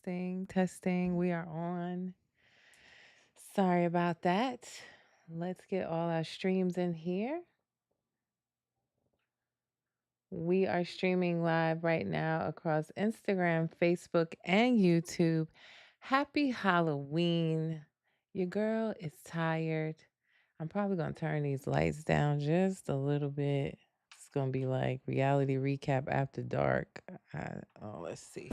testing, testing. We are on. Sorry about that. Let's get all our streams in here. We are streaming live right now across Instagram, Facebook, and YouTube. Happy Halloween. Your girl is tired. I'm probably going to turn these lights down just a little bit. It's going to be like reality recap after dark. Let's see.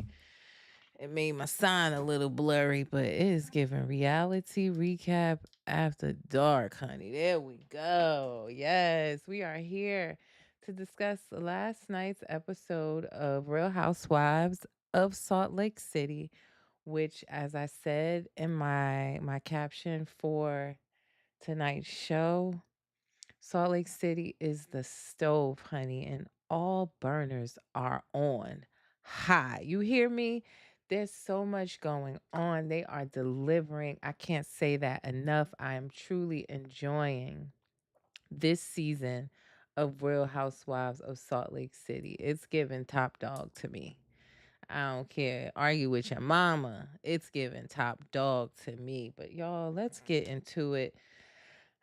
It made my sign a little blurry, but it is giving reality recap after dark, honey. There we go. Yes, we are here to discuss last night's episode of Real Housewives of Salt Lake City, which, as I said in my caption for tonight's show, Salt Lake City is the stove, honey, and all burners are on high. You hear me? There's so much going on. They are delivering. I can't say that enough. I am truly enjoying this season of Real Housewives of Salt Lake City. It's giving top dog to me. I don't care. Argue with your mama. It's giving top dog to me. But y'all, let's get into it.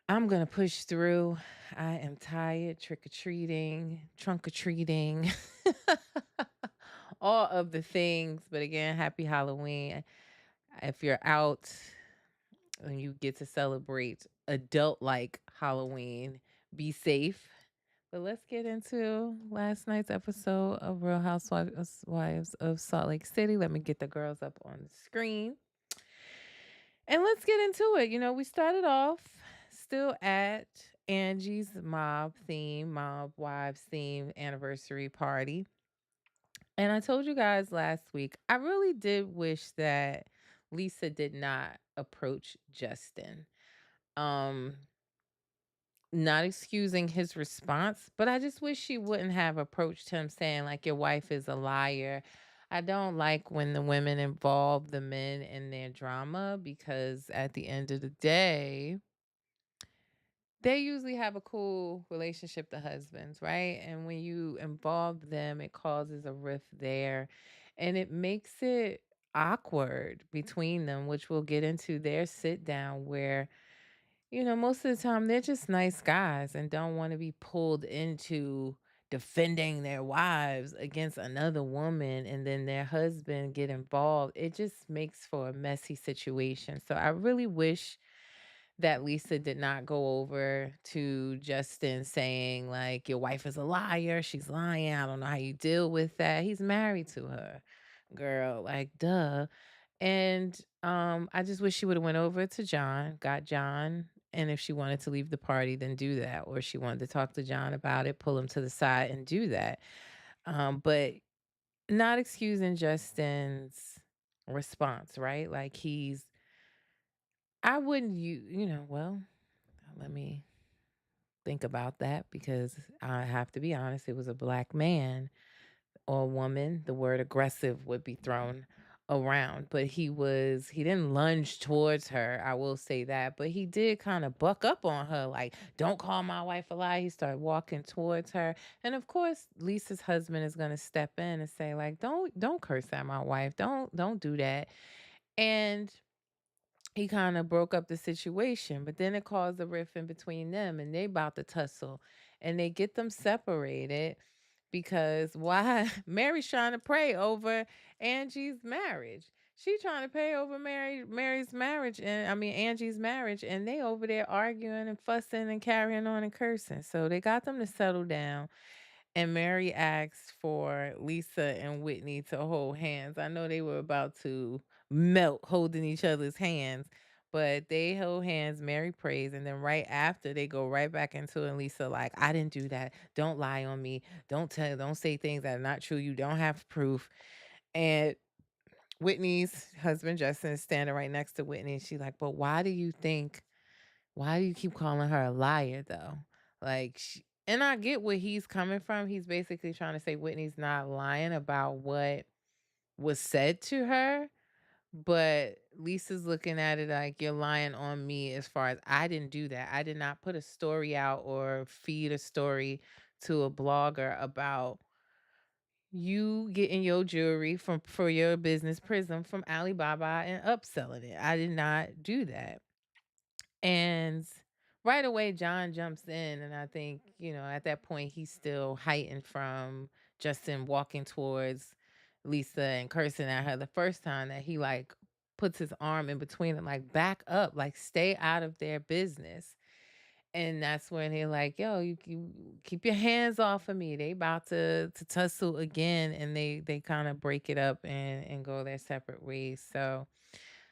I'm going to push through. I am tired, trick or treating, trunk or treating, all of the things. But again, happy Halloween. If you're out and you get to celebrate adult like Halloween, be safe. But let's get into last night's episode of Real Housewives of Salt Lake City. Let me get the girls up on the screen. And let's get into it. We started off still at Angie's mob wives theme anniversary party. And I told you guys last week, I really did wish that Lisa did not approach Justin. Um, Not excusing his response, but I just wish she wouldn't have approached him saying, like, your wife is a liar. I don't like when the women involve the men in their drama because at the end of the day, they usually have a cool relationship, the husbands, right? And when you involve them, it causes a rift there and it makes it awkward between them, which we'll get into their sit down where most of the time they're just nice guys and don't want to be pulled into defending their wives against another woman and then their husband get involved. It just makes for a messy situation. So I really wish that Lisa did not go over to Justin saying like your wife is a liar, she's lying. I don't know how you deal with that. He's married to her. Girl, like duh. And I just wish she would have went over to John, got John, and if she wanted to leave the party, then do that. Or she wanted to talk to John about it, pull him to the side and do that. But not excusing Justin's response, right? Like I wouldn't well, let me think about that because I have to be honest, it was a black man or woman, the word aggressive would be thrown around, but he didn't lunge towards her. I will say that, but he did kind of buck up on her like, "Don't call my wife a lie." He started walking towards her. And of course, Lisa's husband is going to step in and say like, "Don't curse at my wife. Don't do that." And he kind of broke up the situation, but then it caused a rift in between them and they about to tussle and they get them separated because why Mary's trying to pray over Angie's marriage. She trying to pay over Mary's marriage and I mean Angie's marriage and they over there arguing and fussing and carrying on and cursing. So they got them to settle down and Mary asked for Lisa and Whitney to hold hands. I know they were about to melt holding each other's hands, but they hold hands. Mary prays. And then right after, they go right back into it. And Lisa, like, I didn't do that. Don't lie on me. Don't say things that are not true. You don't have proof. And Whitney's husband, Justin, is standing right next to Whitney. And she's like, but why do you keep calling her a liar though? Like, and I get where he's coming from. He's basically trying to say Whitney's not lying about what was said to her, but Lisa's looking at it like you're lying on me as far as I didn't do that. I did not put a story out or feed a story to a blogger about you getting your jewelry from for your business Prism from Alibaba and upselling it. I did not do that. And right away, John jumps in, and I think, at that point, he's still heightened from Justin walking towards Lisa and cursing at her the first time, that he like puts his arm in between and like back up, like stay out of their business. And that's when they're like, "Yo, you keep your hands off of me." They about to tussle again, and they kind of break it up and go their separate ways. So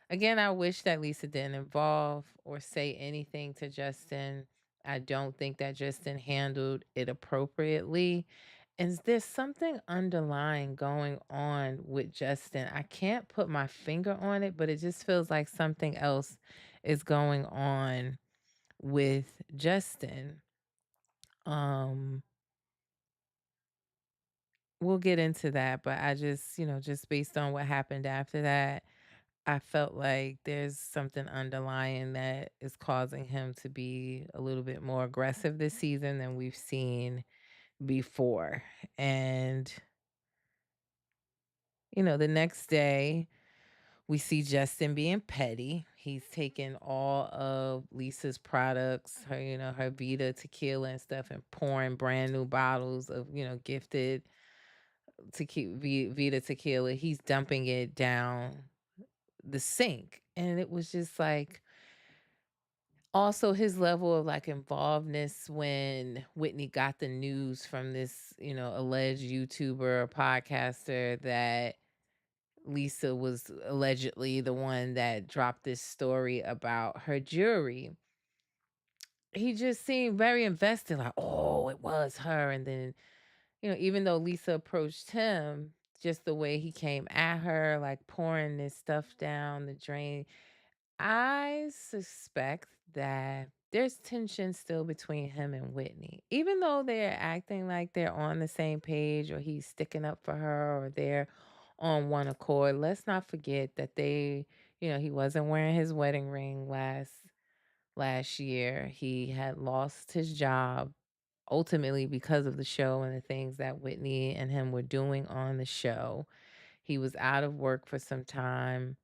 again, I wish that Lisa didn't involve or say anything to Justin. I don't think that Justin handled it appropriately. And there's something underlying going on with Justin. I can't put my finger on it, but it just feels like something else is going on with Justin. Um, we'll get into that, but I just, just based on what happened after that, I felt like there's something underlying that is causing him to be a little bit more aggressive this season than we've seen before. And, the next day, we see Justin being petty. He's taking all of Lisa's products, her Vita tequila and stuff, and pouring brand new bottles of, gifted Vita tequila. He's dumping it down the sink. And it was just like, also his level of like involvedness when Whitney got the news from this, alleged YouTuber or podcaster that Lisa was allegedly the one that dropped this story about her jewelry. He just seemed very invested, like, oh, it was her. And then, even though Lisa approached him, just the way he came at her, like pouring this stuff down the drain, I suspect that there's tension still between him and Whitney. Even though they're acting like they're on the same page, or he's sticking up for her, or they're on one accord, let's not forget that he wasn't wearing his wedding ring last year. He had lost his job ultimately because of the show and the things that Whitney and him were doing on the show. He was out of work for some time.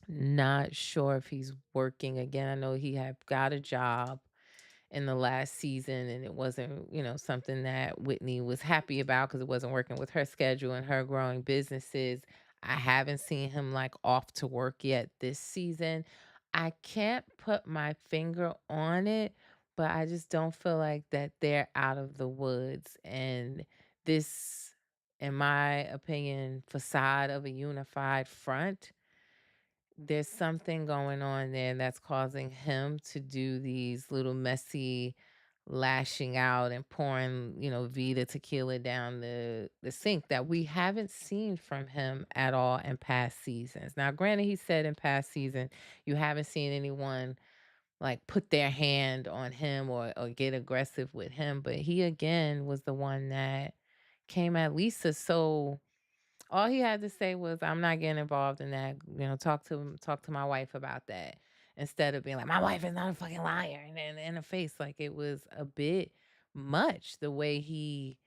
Not sure if he's working again. I know he had got a job in the last season, and it wasn't, something that Whitney was happy about because it wasn't working with her schedule and her growing businesses. I haven't seen him like off to work yet this season. I can't put my finger on it, but I just don't feel like that they're out of the woods. And this, in my opinion, facade of a unified front, there's something going on there that's causing him to do these little messy lashing out and pouring, Vita tequila down the sink that we haven't seen from him at all in past seasons. Now, granted, he said in past season you haven't seen anyone like put their hand on him or get aggressive with him, but he again was the one that came at Lisa. So all he had to say was, "I'm not getting involved in that. Talk to my wife about that." Instead of being like, "My wife is not a fucking liar," and in the face, like it was a bit much the way he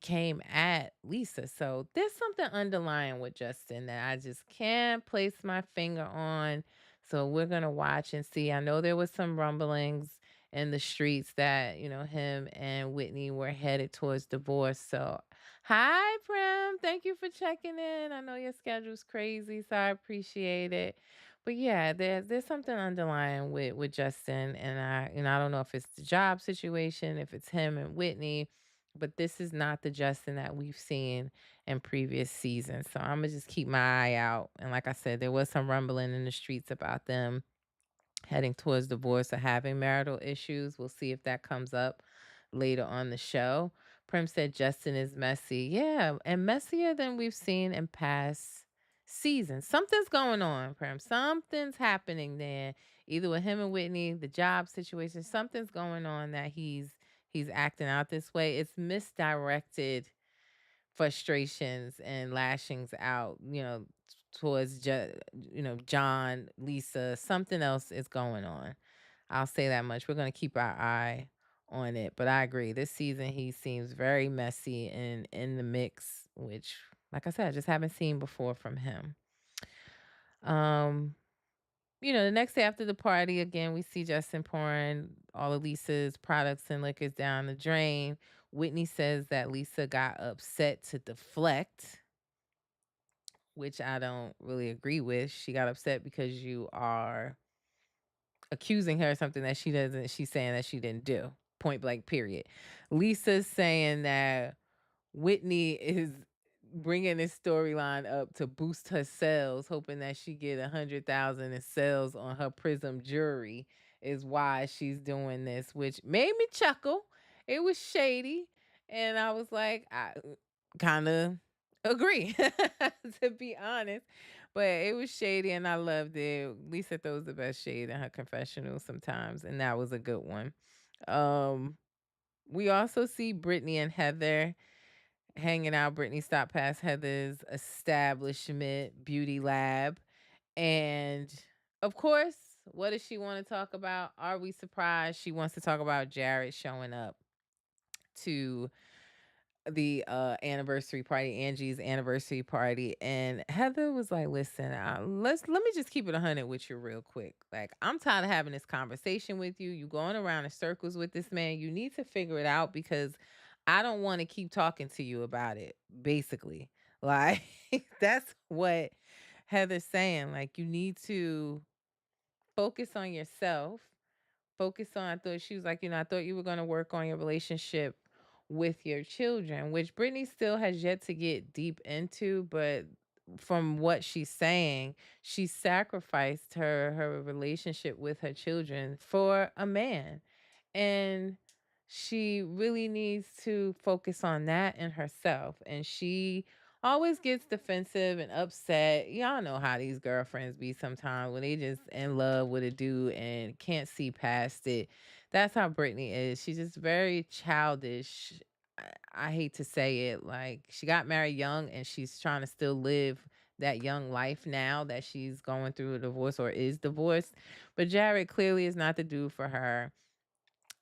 came at Lisa. So there's something underlying with Justin that I just can't place my finger on. So we're gonna watch and see. I know there was some rumblings in the streets that him and Whitney were headed towards divorce. So hi, Prim. Thank you for checking in. I know your schedule's crazy, so I appreciate it. But yeah, there's something underlying with Justin, and I don't know if it's the job situation, if it's him and Whitney, but this is not the Justin that we've seen in previous seasons. So I'm gonna just keep my eye out. And like I said, there was some rumbling in the streets about them heading towards divorce or having marital issues. We'll see if that comes up later on the show. Prim said Justin is messy. Yeah, and messier than we've seen in past seasons. Something's going on, Prim. Something's happening there. Either with him and Whitney, the job situation, something's going on that he's acting out this way. It's misdirected frustrations and lashings out, towards John, Lisa, something else is going on. I'll say that much. We're going to keep our eye on it, but I agree. This season he seems very messy and in the mix which, like I said, I just haven't seen before from him. Um, the next day after the party, again, we see Justin pouring all of Lisa's products and liquors down the drain. Whitney says that Lisa got upset to deflect, which I don't really agree with. She got upset because you are accusing her of something that she's saying that she didn't do. Point blank, period. Lisa's saying that Whitney is bringing this storyline up to boost her sales, hoping that she get 100,000 in sales on her Prism jury is why she's doing this, which made me chuckle. It was shady, and I was like, I kind of agree, to be honest. But it was shady, and I loved it. Lisa throws the best shade in her confessional sometimes, and that was a good one. Um, we also see Brittany and Heather hanging out. Brittany stopped past Heather's establishment, Beauty Lab. And of course, what does she want to talk about? Are we surprised? She wants to talk about Jared showing up to the anniversary party, Angie's anniversary party, and Heather was like, "Listen, let me just keep it 100 with you real quick. Like, I'm tired of having this conversation with you. You going around in circles with this man. You need to figure it out because I don't want to keep talking to you about it." Basically, like that's what Heather's saying. Like, you need to focus on yourself. Focus on, I thought she was like, I thought you were going to work on your relationship with your children, which Brittany still has yet to get deep into. But from what she's saying, she sacrificed her relationship with her children for a man. And she really needs to focus on that and herself. And she always gets defensive and upset. Y'all know how these girlfriends be sometimes when they just in love with a dude and can't see past it. That's how Brittany is. She's just very childish. I hate to say it. Like, she got married young and she's trying to still live that young life now that she's going through a divorce or is divorced. But Jared clearly is not the dude for her.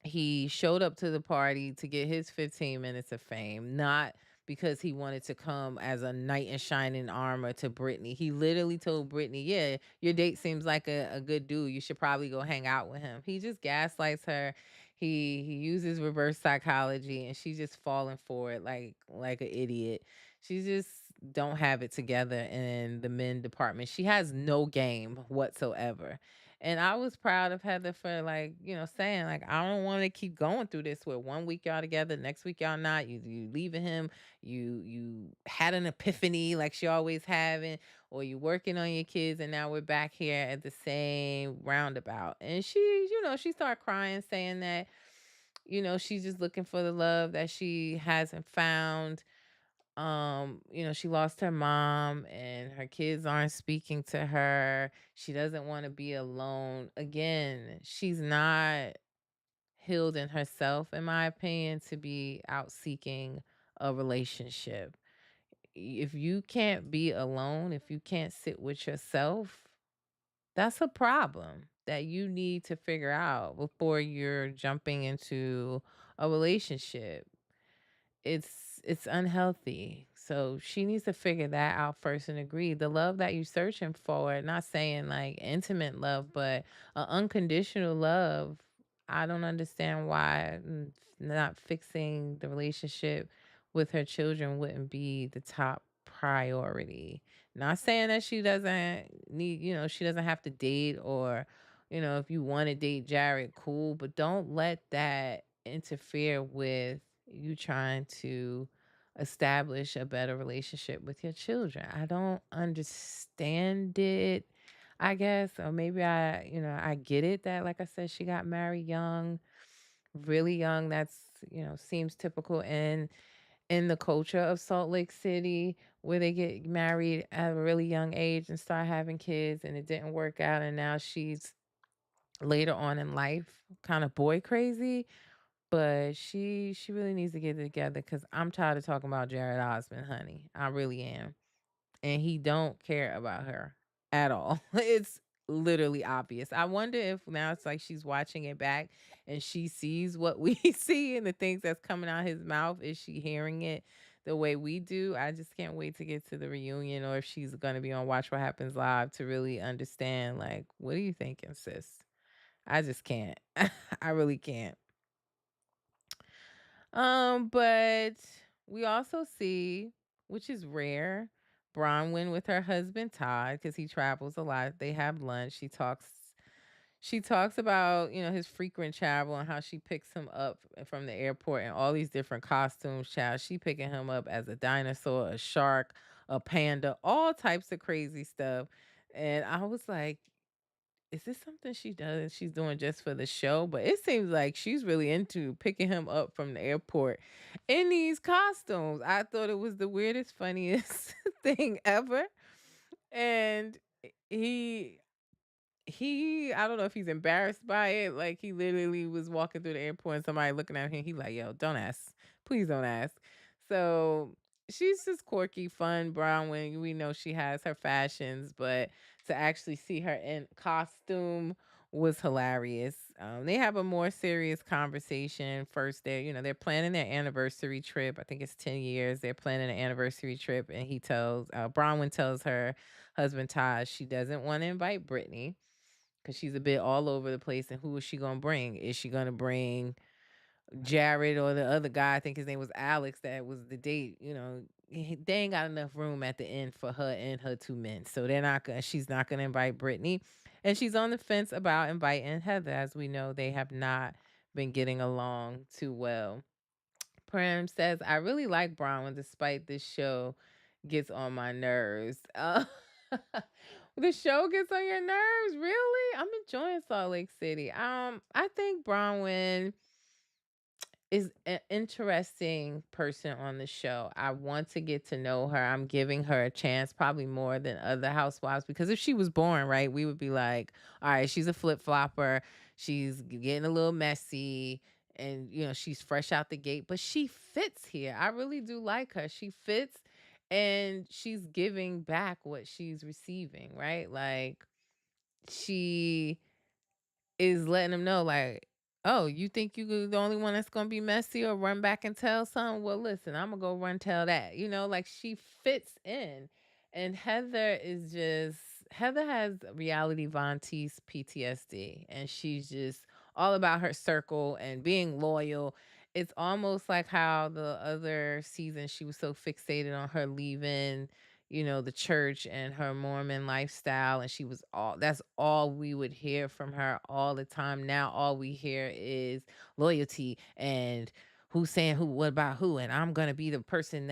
He showed up to the party to get his 15 minutes of fame, not because he wanted to come as a knight in shining armor to Brittany. He literally told Brittany, "Yeah, your date seems like a good dude. You should probably go hang out with him." He just gaslights her. He uses reverse psychology, and she's just falling for it like an idiot. She just don't have it together in the men department. She has no game whatsoever. And I was proud of Heather for, like, saying like, I don't want to keep going through this where one week y'all together, next week y'all not. You leaving him, you had an epiphany like she always having, or you working on your kids, and now we're back here at the same roundabout. And she started crying, saying that, she's just looking for the love that she hasn't found. She lost her mom and her kids aren't speaking to her. She doesn't want to be alone. Again, she's not healed in herself, in my opinion, to be out seeking a relationship. If you can't be alone, if you can't sit with yourself, that's a problem that you need to figure out before you're jumping into a relationship. It's unhealthy. So she needs to figure that out first and agree. The love that you're searching for, not saying like intimate love, but unconditional love. I don't understand why not fixing the relationship with her children wouldn't be the top priority. Not saying that she doesn't need, she doesn't have to date, or, if you want to date Jared, cool, but don't let that interfere with you trying to establish a better relationship with your children. I don't understand it, I guess. Or maybe I get it that, like I said, she got married young, really young. That's, seems typical in the culture of Salt Lake City, where they get married at a really young age and start having kids, and it didn't work out, and now she's later on in life kind of boy crazy. But she really needs to get it together, because I'm tired of talking about Jared Osmond, honey. I really am. And he don't care about her at all. It's literally obvious. I wonder if now it's like she's watching it back and she sees what we see and the things that's coming out his mouth. Is she hearing it the way we do. I just can't wait to get to the reunion, or if she's gonna be on Watch What Happens Live, to really understand, like, what are you thinking, sis? I just can't. I really can't. But we also see, which is rare, Bronwyn with her husband Todd, because he travels a lot. They have lunch. She talks about, his frequent travel and how she picks him up from the airport in all these different costumes. Child, she picking him up as a dinosaur, a shark, a panda, all types of crazy stuff. And I was like, is this something she does? She's doing just for the show, but it seems like she's really into picking him up from the airport in these costumes. I thought it was the weirdest, funniest thing ever. And he I don't know if he's embarrassed by it. Like, he literally was walking through the airport and somebody looking at him. He like, yo, don't ask. Please don't ask. So she's just quirky, fun, brown. When we know she has her fashions, but to actually see her in costume was hilarious. They have a more serious conversation first. They're planning their anniversary trip. I think it's 10 years. They're planning an anniversary trip, and Bronwyn tells her husband Todd she doesn't want to invite Brittany because she's a bit all over the place. And who is she gonna bring? Is she gonna bring Jared or the other guy? I think his name was Alex. That was the date. They ain't got enough room at the end for her and her two men, so they're not gonna. She's not gonna invite Brittany, and she's on the fence about inviting Heather. As we know, they have not been getting along too well. Pram says, I really like Bronwyn despite this show gets on my nerves. The show gets on your nerves? Really? I'm enjoying Salt Lake City. I think Bronwyn is an interesting person on the show. I want to get to know her. I'm giving her a chance, probably more than other housewives, because if she was born, right, we would be like, all right, she's a flip flopper. She's getting a little messy, and she's fresh out the gate, but she fits here. I really do like her. She fits, and she's giving back what she's receiving, right? Like, she is letting them know, like, oh, you think you the only one that's gonna be messy or run back and tell something? Well, listen, I'm gonna go run tell that. Like, she fits in. And Heather has reality Von Teese PTSD, and she's just all about her circle and being loyal. It's almost like how the other season she was so fixated on her leaving, the church and her Mormon lifestyle. And that's all we would hear from her all the time. Now, all we hear is loyalty and who's saying who, what about who. And I'm going to be the person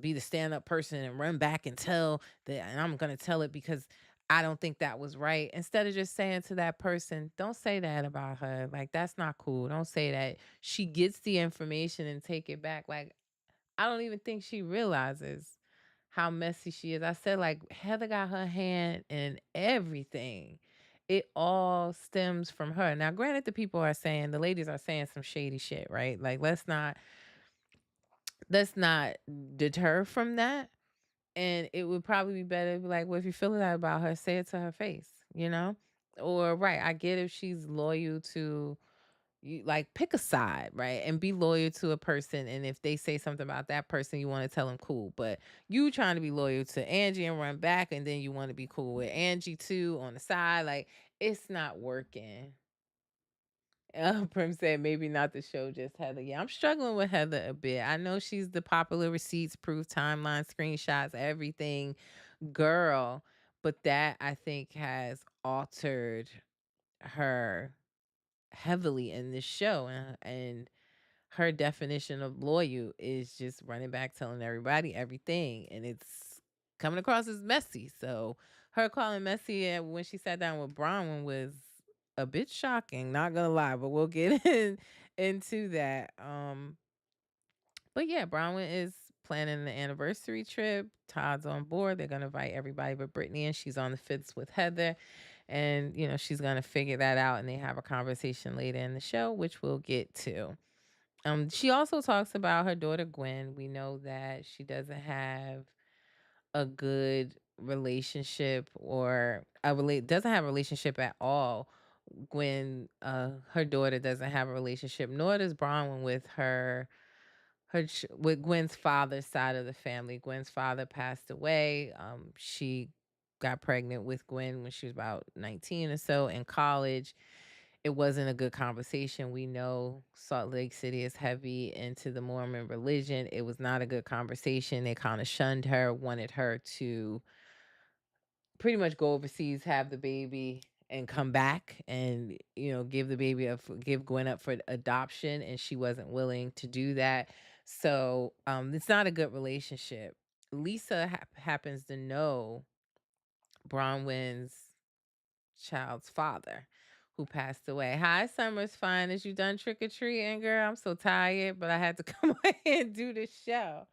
be the stand up person and run back and tell that. And I'm going to tell it because I don't think that was right. Instead of just saying to that person, don't say that about her. Like, that's not cool. Don't say that. She gets the information and take it back. Like, I don't even think she realizes how messy she is. I said, like, Heather got her hand in everything. It all stems from her. Now, granted, the ladies are saying some shady shit, right? Like, let's not deter from that. And it would probably be better to be like, well, if you feel that about her, say it to her face, you know? Or right, I get if she's loyal to you, like, pick a side, right? And be loyal to a person. And if they say something about that person, you want to tell them cool. But you trying to be loyal to Angie and run back, and then you want to be cool with Angie too on the side, like, it's not working. Prim said maybe not the show, just Heather. Yeah, I'm struggling with Heather a bit. I know she's the popular receipts, proof, timeline, screenshots, everything girl, but that I think has altered her heavily in this show, and her definition of loyal is just running back telling everybody everything, and it's coming across as messy. So her calling messy when she sat down with Bronwyn was a bit shocking, not gonna lie, but we'll get into that. But yeah, Bronwyn is planning the anniversary trip. Todd's on board. They're gonna invite everybody but Brittany, and she's on the fence with Heather. And she's gonna figure that out, and they have a conversation later in the show, which we'll get to. She also talks about her daughter Gwen. We know that she doesn't have a good relationship, or doesn't have a relationship at all. Gwen, her daughter doesn't have a relationship, nor does Bronwyn with her with Gwen's father's side of the family. Gwen's father passed away. She got pregnant with Gwen when she was about 19 or so in college. It wasn't a good conversation. We know Salt Lake City is heavy into the Mormon religion. It was not a good conversation. They kind of shunned her, wanted her to pretty much go overseas, have the baby, and come back and give the baby up, give Gwen up for adoption, and she wasn't willing to do that. So it's not a good relationship. Lisa happens to know Bronwyn's child's father, who passed away. Hi, Summer's fine. Is you done trick or treating, girl? I'm so tired, but I had to come on here and do this show.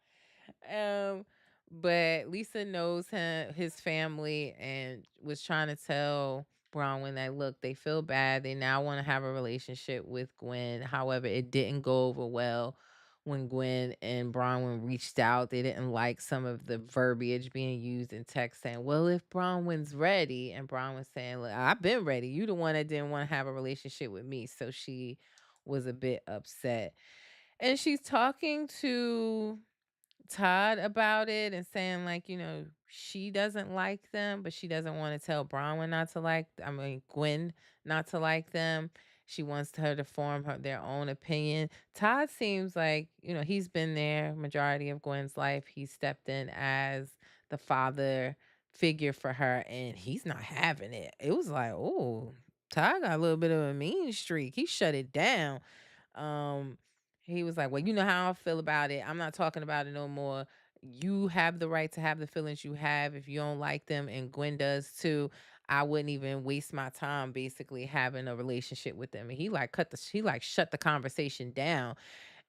Um, but Lisa knows his family, and was trying to tell Bronwyn that look, they feel bad. They now want to have a relationship with Gwen. However, it didn't go over well when Gwen and Bronwyn reached out. They didn't like some of the verbiage being used in text saying, well, if Bronwyn's ready, and Bronwyn saying, look, I've been ready. You the one that didn't want to have a relationship with me. So she was a bit upset. And she's talking to Todd about it and saying like, she doesn't like them, but she doesn't want to tell Bronwyn not to Gwen not to like them. She wants her to form their own opinion. Todd seems like, he's been there majority of Gwen's life. He stepped in as the father figure for her, and he's not having it. It was like, oh, Todd got a little bit of a mean streak. He shut it down. Um, he was like, well, you know how I feel about it. I'm not talking about it no more. You have the right to have the feelings you have if you don't like them, and Gwen does too. I wouldn't even waste my time basically having a relationship with them. And he like shut the conversation down.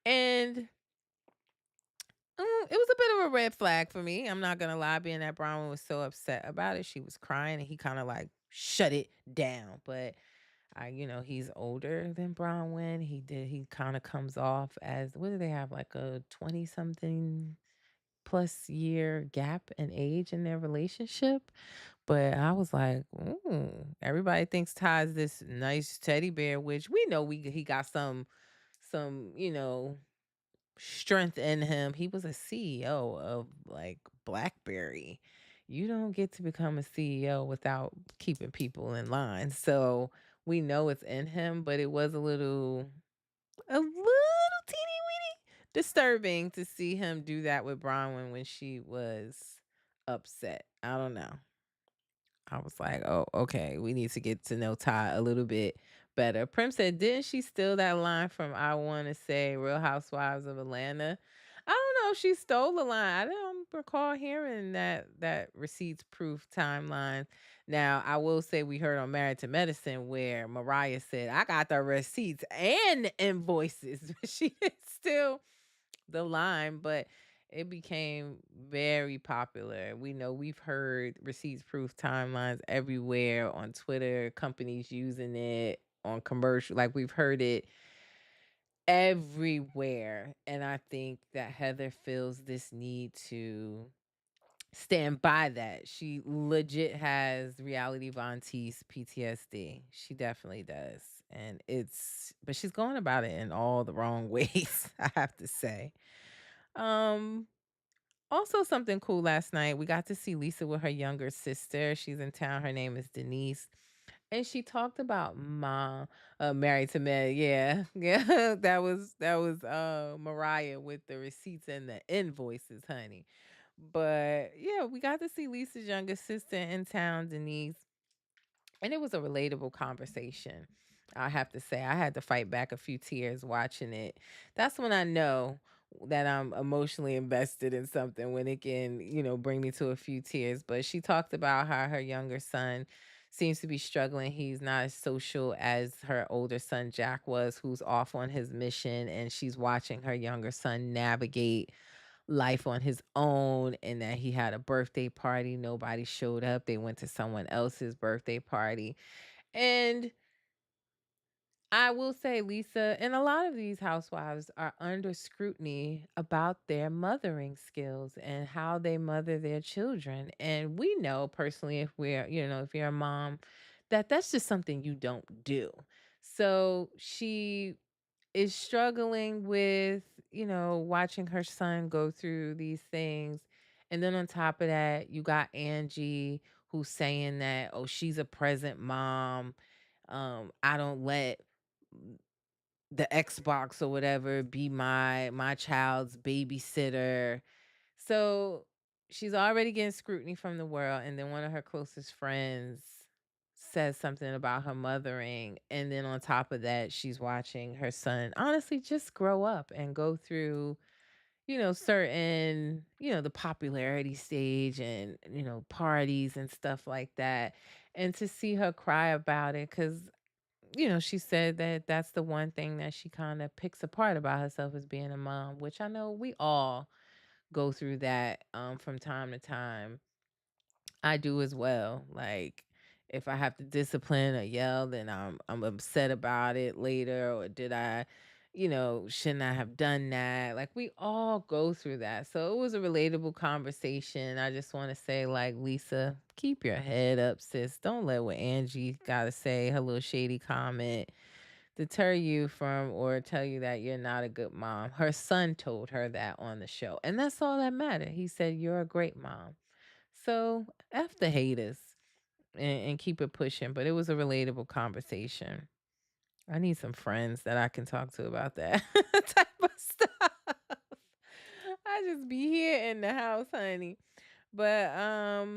And it was a bit of a red flag for me. I'm not gonna lie, being that Bronwyn was so upset about it. She was crying, and he kind of like shut it down. But he's older than Bronwyn. He kind of comes off as, what do they have, like a 20 something plus year gap in age in their relationship. But I was like, ooh, everybody thinks Ty's this nice teddy bear, which we know he got some, strength in him. He was a CEO of like BlackBerry. You don't get to become a CEO without keeping people in line. So we know it's in him, but it was a little teeny weeny disturbing to see him do that with Bronwyn when she was upset. I don't know. I was like, oh, okay, we need to get to know Ty a little bit better. Prim said, didn't she steal that line from, I want to say, Real Housewives of Atlanta? I don't know if she stole the line. I don't recall hearing that receipts proof timeline. Now, I will say we heard on Married to Medicine where Mariah said, I got the receipts and invoices. She didn't steal the line, but it became very popular. We know we've heard receipts proof timelines everywhere on Twitter, companies using it on commercial. Like we've heard it everywhere. And I think that Heather feels this need to stand by that. She legit has Reality Von Teese PTSD. She definitely does. And but she's going about it in all the wrong ways, I have to say. Um, Also, something cool last night. We got to see Lisa with her younger sister. She's in town. Her name is Denise. And she talked about mom, married to Med. Yeah. Yeah. That was Mariah with the receipts and the invoices, honey. But yeah, we got to see Lisa's younger sister in town, Denise. And it was a relatable conversation. I have to say, I had to fight back a few tears watching it. That's when I know that I'm emotionally invested in something, when it can, bring me to a few tears. But she talked about how her younger son seems to be struggling. He's not as social as her older son, Jack, was, who's off on his mission. And she's watching her younger son navigate life on his own, and that he had a birthday party. Nobody showed up. They went to someone else's birthday party. And I will say, Lisa and a lot of these housewives are under scrutiny about their mothering skills and how they mother their children. And we know personally, if you're a mom, that that's just something you don't do. So she is struggling with, watching her son go through these things. And then on top of that, you got Angie who's saying that, oh, she's a present mom. I don't let the Xbox or whatever be my child's babysitter. So she's already getting scrutiny from the world, and then one of her closest friends says something about her mothering, and then on top of that, she's watching her son honestly just grow up and go through, certain, the popularity stage and, parties and stuff like that. And to see her cry about it, because, she said that that's the one thing that she kind of picks apart about herself as being a mom, which I know we all go through that from time to time. I do as well. Like if I have to discipline or yell, then I'm upset about it later. Or did I, shouldn't I have done that? Like we all go through that. So it was a relatable conversation. I just want to say, like, Lisa, keep your head up, sis. Don't let what Angie gotta say, her little shady comment, deter you from or tell you that you're not a good mom. Her son told her that on the show. And that's all that mattered. He said, you're a great mom. So F the haters and keep it pushing. But it was a relatable conversation. I need some friends that I can talk to about that type of stuff. I just be here in the house, honey. But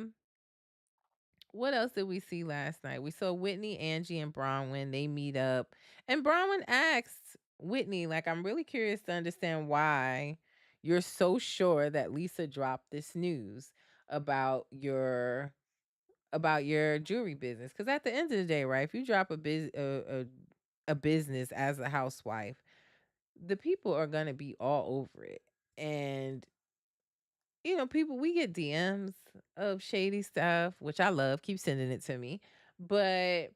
what else did we see last night? We saw Whitney, Angie, and Bronwyn. They meet up. And Bronwyn asked Whitney, like, I'm really curious to understand why you're so sure that Lisa dropped this news about your jewelry business. Because at the end of the day, right, if you drop a business as a housewife, the people are gonna be all over it. And people, we get DMs of shady stuff, which I love. Keep sending it to me. But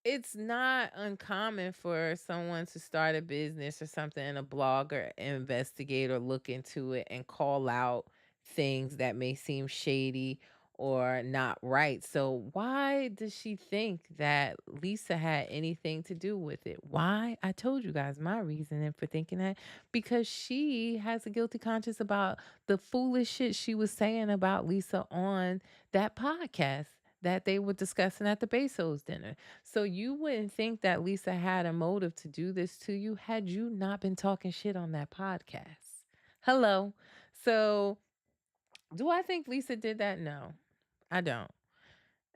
it's not uncommon for someone to start a business or something and a blog or investigate or look into it and call out things that may seem shady or not right. So why does she think that Lisa had anything to do with it? Why? I told you guys my reasoning for thinking that, because she has a guilty conscience about the foolish shit she was saying about Lisa on that podcast that they were discussing at the Bezos dinner. So you wouldn't think that Lisa had a motive to do this to you had you not been talking shit on that podcast. Hello. So do I think Lisa did that? No, I don't.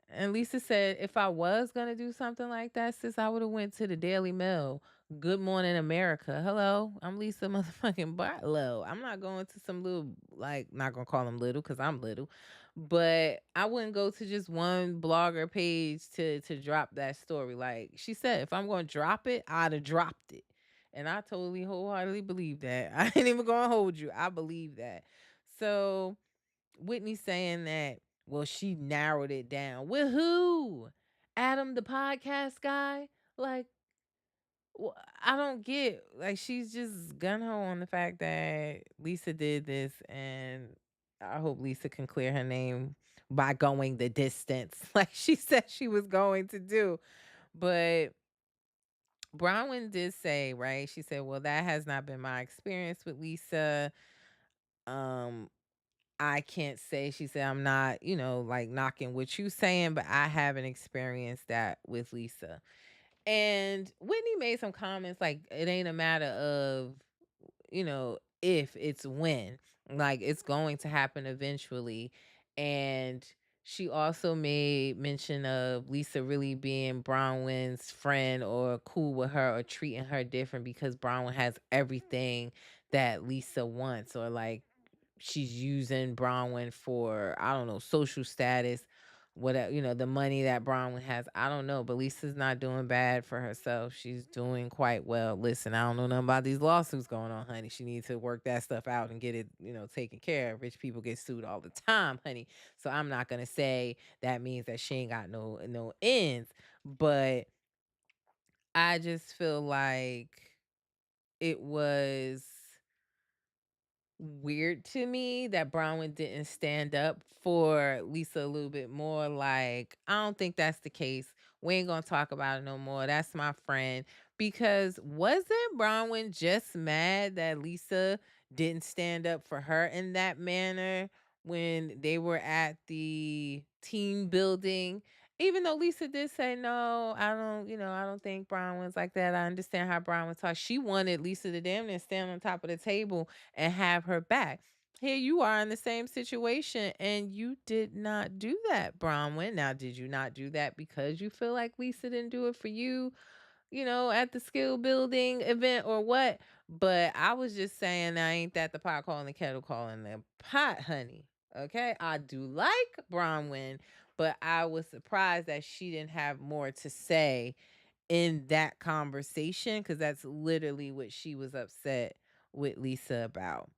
And Lisa said, if I was gonna do something like that, sis, I would have went to the Daily Mail. Good Morning America. Hello, I'm Lisa motherfucking Bartlow. I'm not going to some little, like, not gonna call them little because I'm little, but I wouldn't go to just one blogger page to drop that story. Like she said, if I'm gonna drop it, I'd have dropped it. And I totally wholeheartedly believe that. I ain't even gonna hold you. I believe that. So Whitney saying that, well, she narrowed it down. With who? Adam, the podcast guy? Like, I don't get, like, she's just gun ho on the fact that Lisa did this, and I hope Lisa can clear her name by going the distance, like she said she was going to do. But Bronwyn did say, right? She said, well, that has not been my experience with Lisa. Um, I can't say, she said, I'm not, like knocking what you saying, but I haven't experienced that with Lisa. And Whitney made some comments like it ain't a matter of, if, it's when. Like it's going to happen eventually. And she also made mention of Lisa really being Bronwyn's friend or cool with her or treating her different because Bronwyn has everything that Lisa wants, or like she's using Bronwyn for, I don't know, social status, whatever, the money that Bronwyn has. I don't know, but Lisa's not doing bad for herself. She's doing quite well. Listen, I don't know nothing about these lawsuits going on, honey. She needs to work that stuff out and get it, taken care of. Rich people get sued all the time, honey. So I'm not gonna say that means that she ain't got no ends, but I just feel like it was weird to me that Bronwyn didn't stand up for Lisa a little bit more. Like, I don't think that's the case. We ain't gonna talk about it no more. That's my friend. Because wasn't Bronwyn just mad that Lisa didn't stand up for her in that manner when they were at the team building? Even though Lisa did say, no, I don't think Bronwyn's like that. I understand how Bronwyn talks. She wanted Lisa to damn near stand on top of the table and have her back. Here you are in the same situation, and you did not do that, Bronwyn. Now, did you not do that because you feel like Lisa didn't do it for you? At the skill building event or what. But I was just saying, I ain't that the pot calling the kettle calling the pot, honey. Okay. I do like Bronwyn, but I was surprised that she didn't have more to say in that conversation because that's literally what she was upset with Lisa about.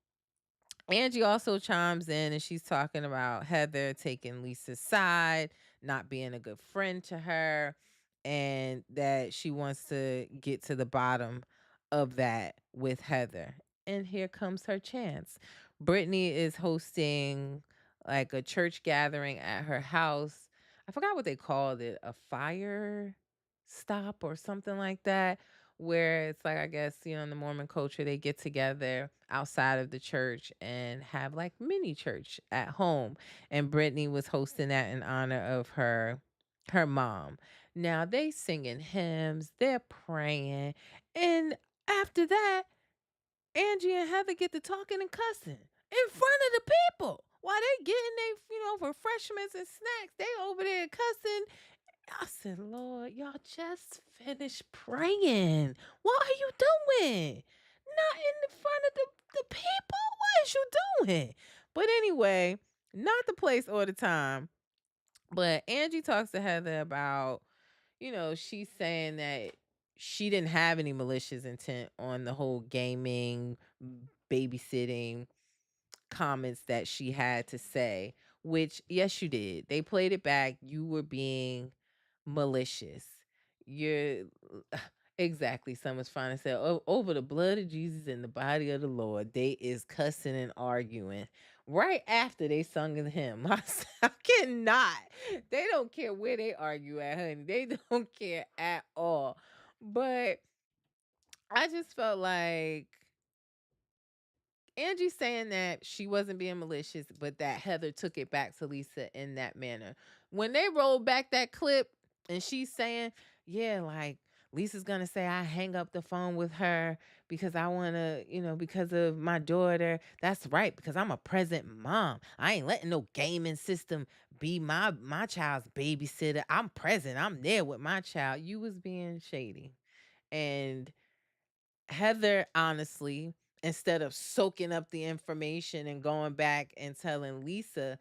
Angie also chimes in and she's talking about Heather taking Lisa's side, not being a good friend to her, and that she wants to get to the bottom of that with Heather. And here comes her chance. Brittany is hosting like a church gathering at her house. I forgot what they called it, a fire stop or something like that, where it's like, I guess, in the Mormon culture, they get together outside of the church and have like mini church at home. And Brittany was hosting that in honor of her mom. Now they singing hymns, they're praying, and after that, Angie and Heather get to talking and cussing in front of the people while they getting they, refreshments and snacks. They over there cussing. I said, Lord, y'all just finished praying. What are you doing? Not in the front of the people? What is you doing? But anyway, not the place or the time. But Angie talks to Heather about, she's saying that she didn't have any malicious intent on the whole gaming, babysitting comments that she had to say, which, yes, you did. They played it back. You were being malicious. You're exactly. Someone's trying to say, oh, over the blood of Jesus and the body of the Lord, they is cussing and arguing right after they sung the hymn. I cannot. They don't care where they argue at, honey. They don't care at all. But I just felt like Angie saying that she wasn't being malicious, but that Heather took it back to Lisa in that manner. When they rolled back that clip and she's saying, yeah, like Lisa's going to say, I hang up the phone with her because I want to, because of my daughter. That's right, because I'm a present mom. I ain't letting no gaming system be my child's babysitter. I'm present. I'm there with my child. You was being shady. And Heather, honestly, instead of soaking up the information and going back and telling Lisa,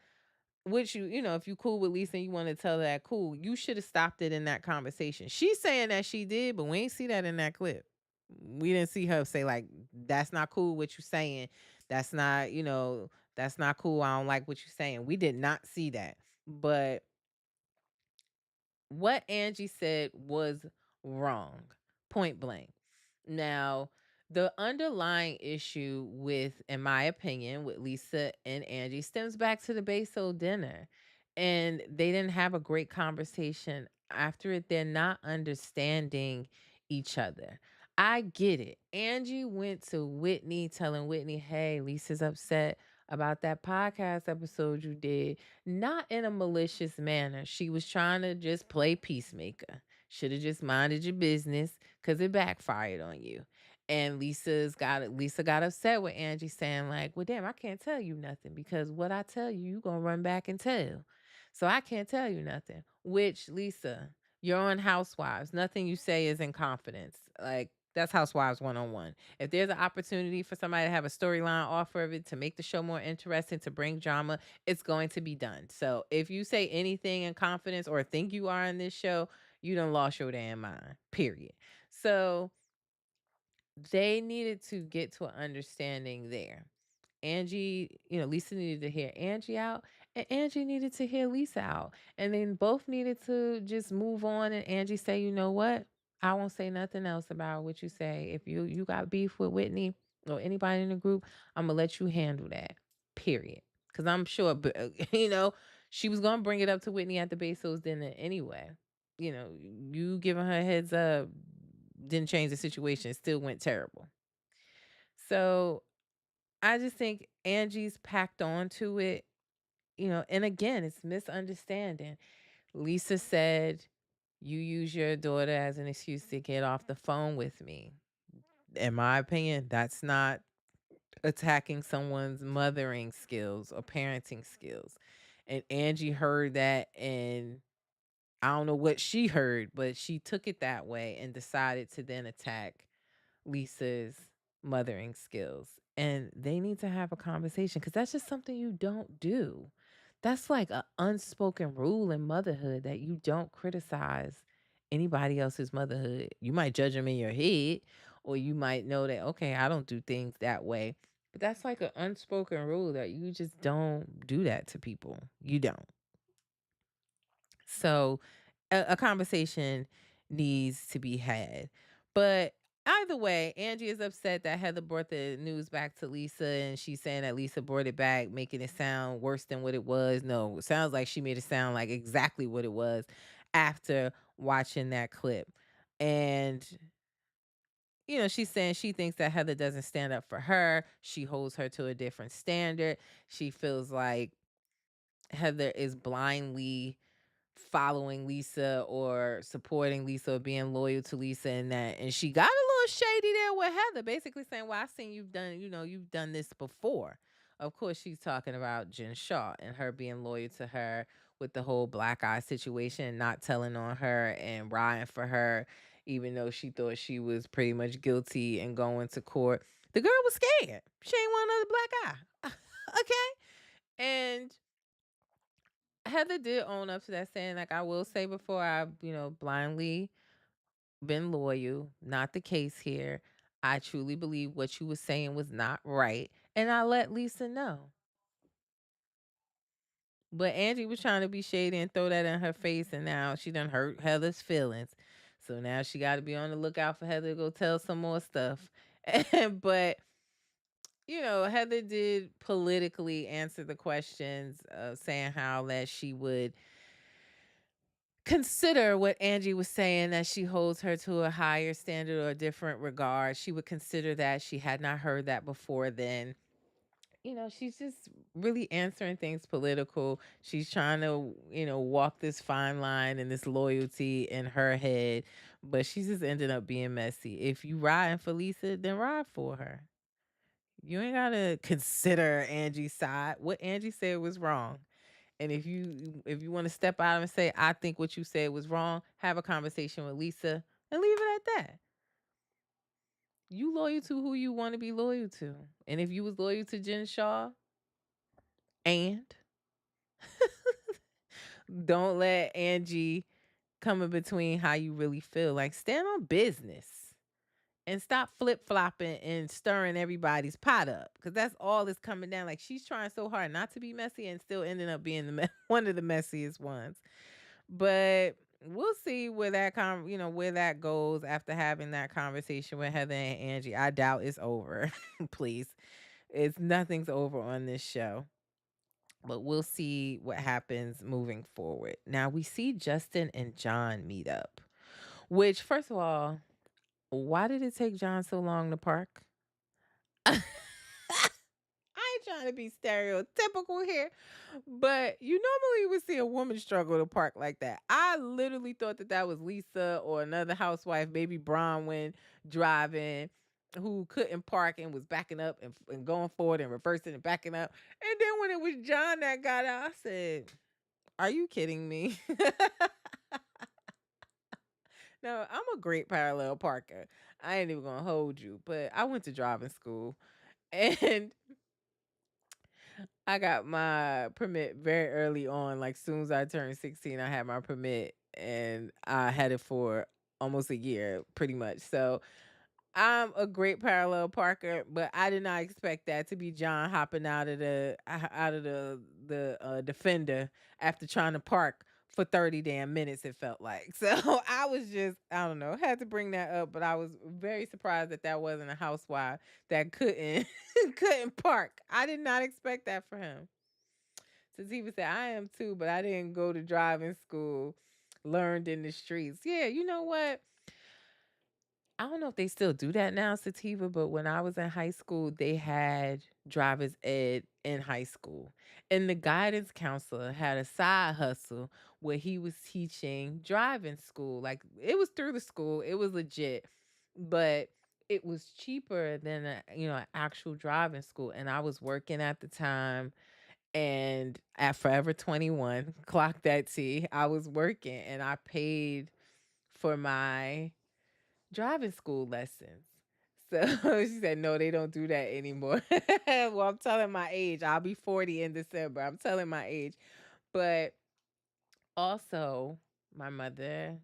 which if you cool with Lisa and you want to tell her that cool, you should have stopped it in that conversation. She's saying that she did, but we ain't see that in that clip. We didn't see her say like, that's not cool what you saying. That's not, that's not cool. I don't like what you're saying. We did not see that. But what Angie said was wrong, point blank. Now, the underlying issue with, in my opinion, with Lisa and Angie stems back to the Baso dinner. And they didn't have a great conversation after it. They're not understanding each other. I get it. Angie went to Whitney telling Whitney, hey, Lisa's upset about that podcast episode you did, not in a malicious manner. She was trying to just play peacemaker. Should have just minded your business because it backfired on you. And Lisa got upset with Angie saying, like, well, damn, I can't tell you nothing because what I tell you, you gonna run back and tell. So I can't tell you nothing. Which, Lisa, you're on Housewives. Nothing you say is in confidence. Like, that's Housewives 101. If there's an opportunity for somebody to have a storyline offer of it to make the show more interesting, to bring drama, it's going to be done. So if you say anything in confidence or think you are in this show, you done lost your damn mind. Period. So they needed to get to an understanding there. Angie, Lisa needed to hear Angie out, and Angie needed to hear Lisa out. And then both needed to just move on. And Angie say, you know what? I won't say nothing else about what you say. If you got beef with Whitney or anybody in the group, I'm gonna let you handle that. Period. Because I'm sure, but she was gonna bring it up to Whitney at the Bezos dinner anyway. You giving her heads up didn't change the situation. It still went terrible. So I just think Angie's packed on to it, and again, it's misunderstanding. Lisa said, "You use your daughter as an excuse to get off the phone with me." In my opinion, that's not attacking someone's mothering skills or parenting skills. And Angie heard that, and I don't know what she heard, but she took it that way and decided to then attack Lisa's mothering skills. And they need to have a conversation because that's just something you don't do. That's like an unspoken rule in motherhood that you don't criticize anybody else's motherhood. You might judge them in your head, or you might know that, okay, I don't do things that way. But that's like an unspoken rule that you just don't do that to people. You don't. So a conversation needs to be had. But either way, Angie is upset that Heather brought the news back to Lisa, and she's saying that Lisa brought it back, making it sound worse than what it was. No, it sounds like she made it sound like exactly what it was after watching that clip. And she's saying she thinks that Heather doesn't stand up for her. She holds her to a different standard. She feels like Heather is blindly following Lisa or supporting Lisa or being loyal to Lisa, and she got a little shady there with Heather, basically saying, "Well, I've seen you've done this before." Of course, she's talking about Jen Shaw and her being loyal to her with the whole black eye situation, not telling on her and riding for her, even though she thought she was pretty much guilty and going to court. The girl was scared. She ain't want another black eye. Okay. And Heather did own up to that, saying, like, I will say before, I've, blindly been loyal. Not the case here. I truly believe what you was saying was not right. And I let Lisa know. But Angie was trying to be shady and throw that in her face, and now she done hurt Heather's feelings. So now she got to be on the lookout for Heather to go tell some more stuff. But Heather did politically answer the questions, saying how that she would consider what Angie was saying, that she holds her to a higher standard or a different regard. She would consider that. She had not heard that before then. She's just really answering things political. She's trying to, walk this fine line and this loyalty in her head, but she's just ended up being messy. If you riding for Lisa, then ride for her. You ain't gotta consider Angie's side. What Angie said was wrong. And if you want to step out and say, I think what you said was wrong, have a conversation with Lisa and leave it at that. You loyal to who you want to be loyal to. And if you was loyal to Jen Shaw, and don't let Angie come in between how you really feel. Like, stand on business and stop flip flopping and stirring everybody's pot up, because that's all that's coming down. Like, she's trying so hard not to be messy and still ending up being one of the messiest ones. But we'll see where where that goes after having that conversation with Heather and Angie. I doubt it's over. Please. Nothing's over on this show. But we'll see what happens moving forward. Now we see Justin and John meet up. Which, first of all, why did it take John so long to park? I ain't trying to be stereotypical here, but you normally would see a woman struggle to park like that. I literally thought that was Lisa or another housewife, maybe Bronwyn, driving, who couldn't park and was backing up and going forward and reversing and backing up. And then when it was John that got out, I said, "Are you kidding me?" No, I'm a great parallel parker. I ain't even gonna hold you, but I went to driving school and I got my permit very early on. Like, soon as I turned 16, I had my permit and I had it for almost a year, pretty much. So I'm a great parallel parker, but I did not expect that to be John hopping out of the Defender after trying to park for 30 damn minutes, it felt like. So I was just, I don't know, had to bring that up, but I was very surprised that that wasn't a housewife that couldn't couldn't park. I did not expect that for him. Since he would say, I am too, but I didn't go to driving school, learned in the streets. Yeah, you know what? I don't know if they still do that now, Sativa, but when I was in high school, they had driver's ed in high school. And the guidance counselor had a side hustle where he was teaching driving school. Like it was through the school, it was legit, but it was cheaper than an actual driving school. And I was working at the time, and at Forever 21, clock that T, I was working and I paid for my driving school lessons. So she said, no, they don't do that anymore. Well, I'm telling my age. I'll be 40 in December. I'm telling my age. But also, my mother,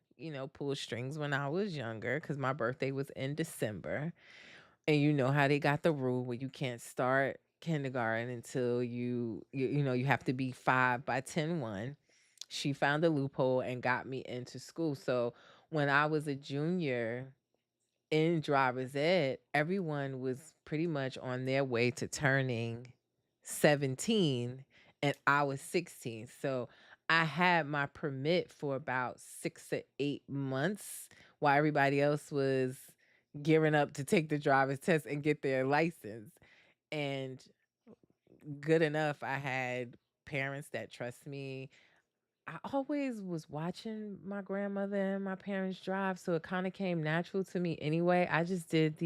pulled strings when I was younger because my birthday was in December. And you know how they got the rule where you can't start kindergarten until you have to be 5 by 10 1. She found a loophole and got me into school. So when I was a junior in driver's ed, everyone was pretty much on their way to turning 17, and I was 16. So I had my permit for about 6 to 8 months while everybody else was gearing up to take the driver's test and get their license. And good enough, I had parents that trust me. I always was watching my grandmother and my parents drive, so it kind of came natural to me anyway. I did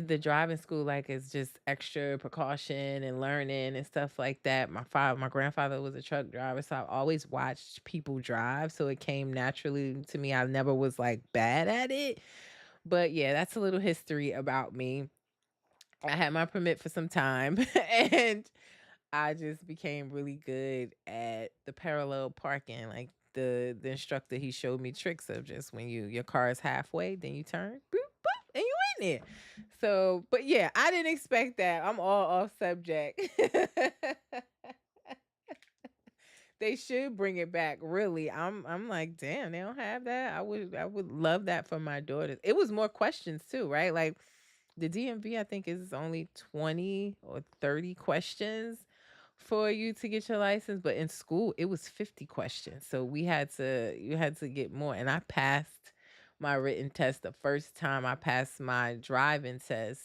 the driving school like it's just extra precaution and learning and stuff like that. My grandfather was a truck driver, so I always watched people drive, so it came naturally to me. I never was like bad at it. But yeah, that's a little history about me. I had my permit for some time and I just became really good at the parallel parking. Like the instructor, he showed me tricks of just when your car is halfway, then you turn, boop, boop, and you in there. So, but yeah, I didn't expect that. I'm all off subject. They should bring it back. Really, I'm like, damn, they don't have that. I would love that for my daughters. It was more questions too, right? Like the DMV, I think, is only 20 or 30 questions for you to get your license, but in school it was 50 questions. So you had to get more. And I passed my written test the first time. I passed my driving test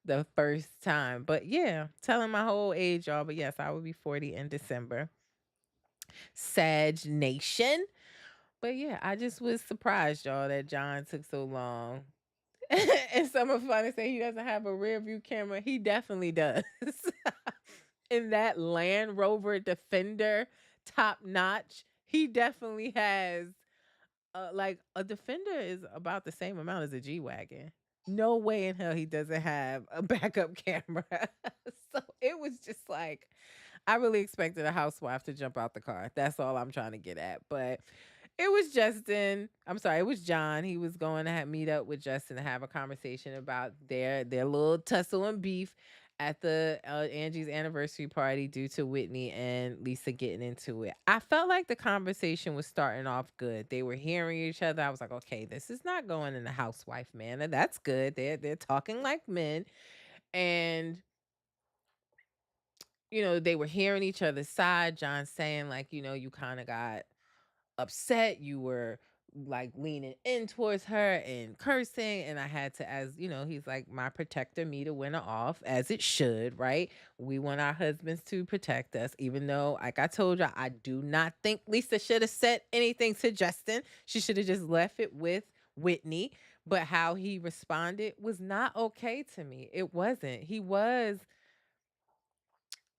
the first time. But yeah, telling my whole age, y'all. But yes, I will be 40 in December. Sag Nation. But yeah, I just was surprised, y'all, that John took so long. And some of fun to say he doesn't have a rear view camera. He definitely does. In that Land Rover Defender, top notch, he definitely has. Like a Defender is about the same amount as a G wagon. No way in hell he doesn't have a backup camera. So it was just like I really expected a housewife to jump out the car. That's all I'm trying to get at. But it was Justin. I'm sorry, it was John. He was going to meet up with Justin to have a conversation about their little tussle and beef at the Angie's anniversary party due to Whitney and Lisa getting into it. I felt like the conversation was starting off good. They were hearing each other. I was like, okay, this is not going in the housewife manner. That's good. They're talking like men, and they were hearing each other's side. John saying like, you kind of got upset. You were like leaning in towards her and cursing. And I had to, as he's like my protector meter went off as it should, right? We want our husbands to protect us, even though, like I told you, I do not think Lisa should have said anything to Justin. She should have just left it with Whitney. But how he responded was not okay to me. It wasn't. He was